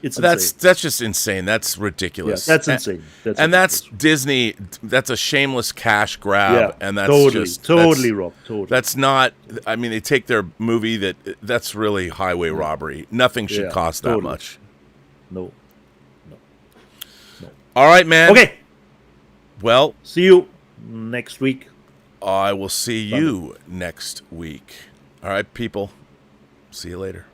It's That's insane. just insane. That's ridiculous. Yeah, that's insane. That's ridiculous. Disney. That's a shameless cash grab, Yeah, and that's totally, just totally, Rob. Totally. That's not. I mean, they take their movie that's really highway robbery. Nothing should Yeah, cost that totally. much. No. All right, man. Okay. Well, See you next week. I will see you next week. All right, people. See you later.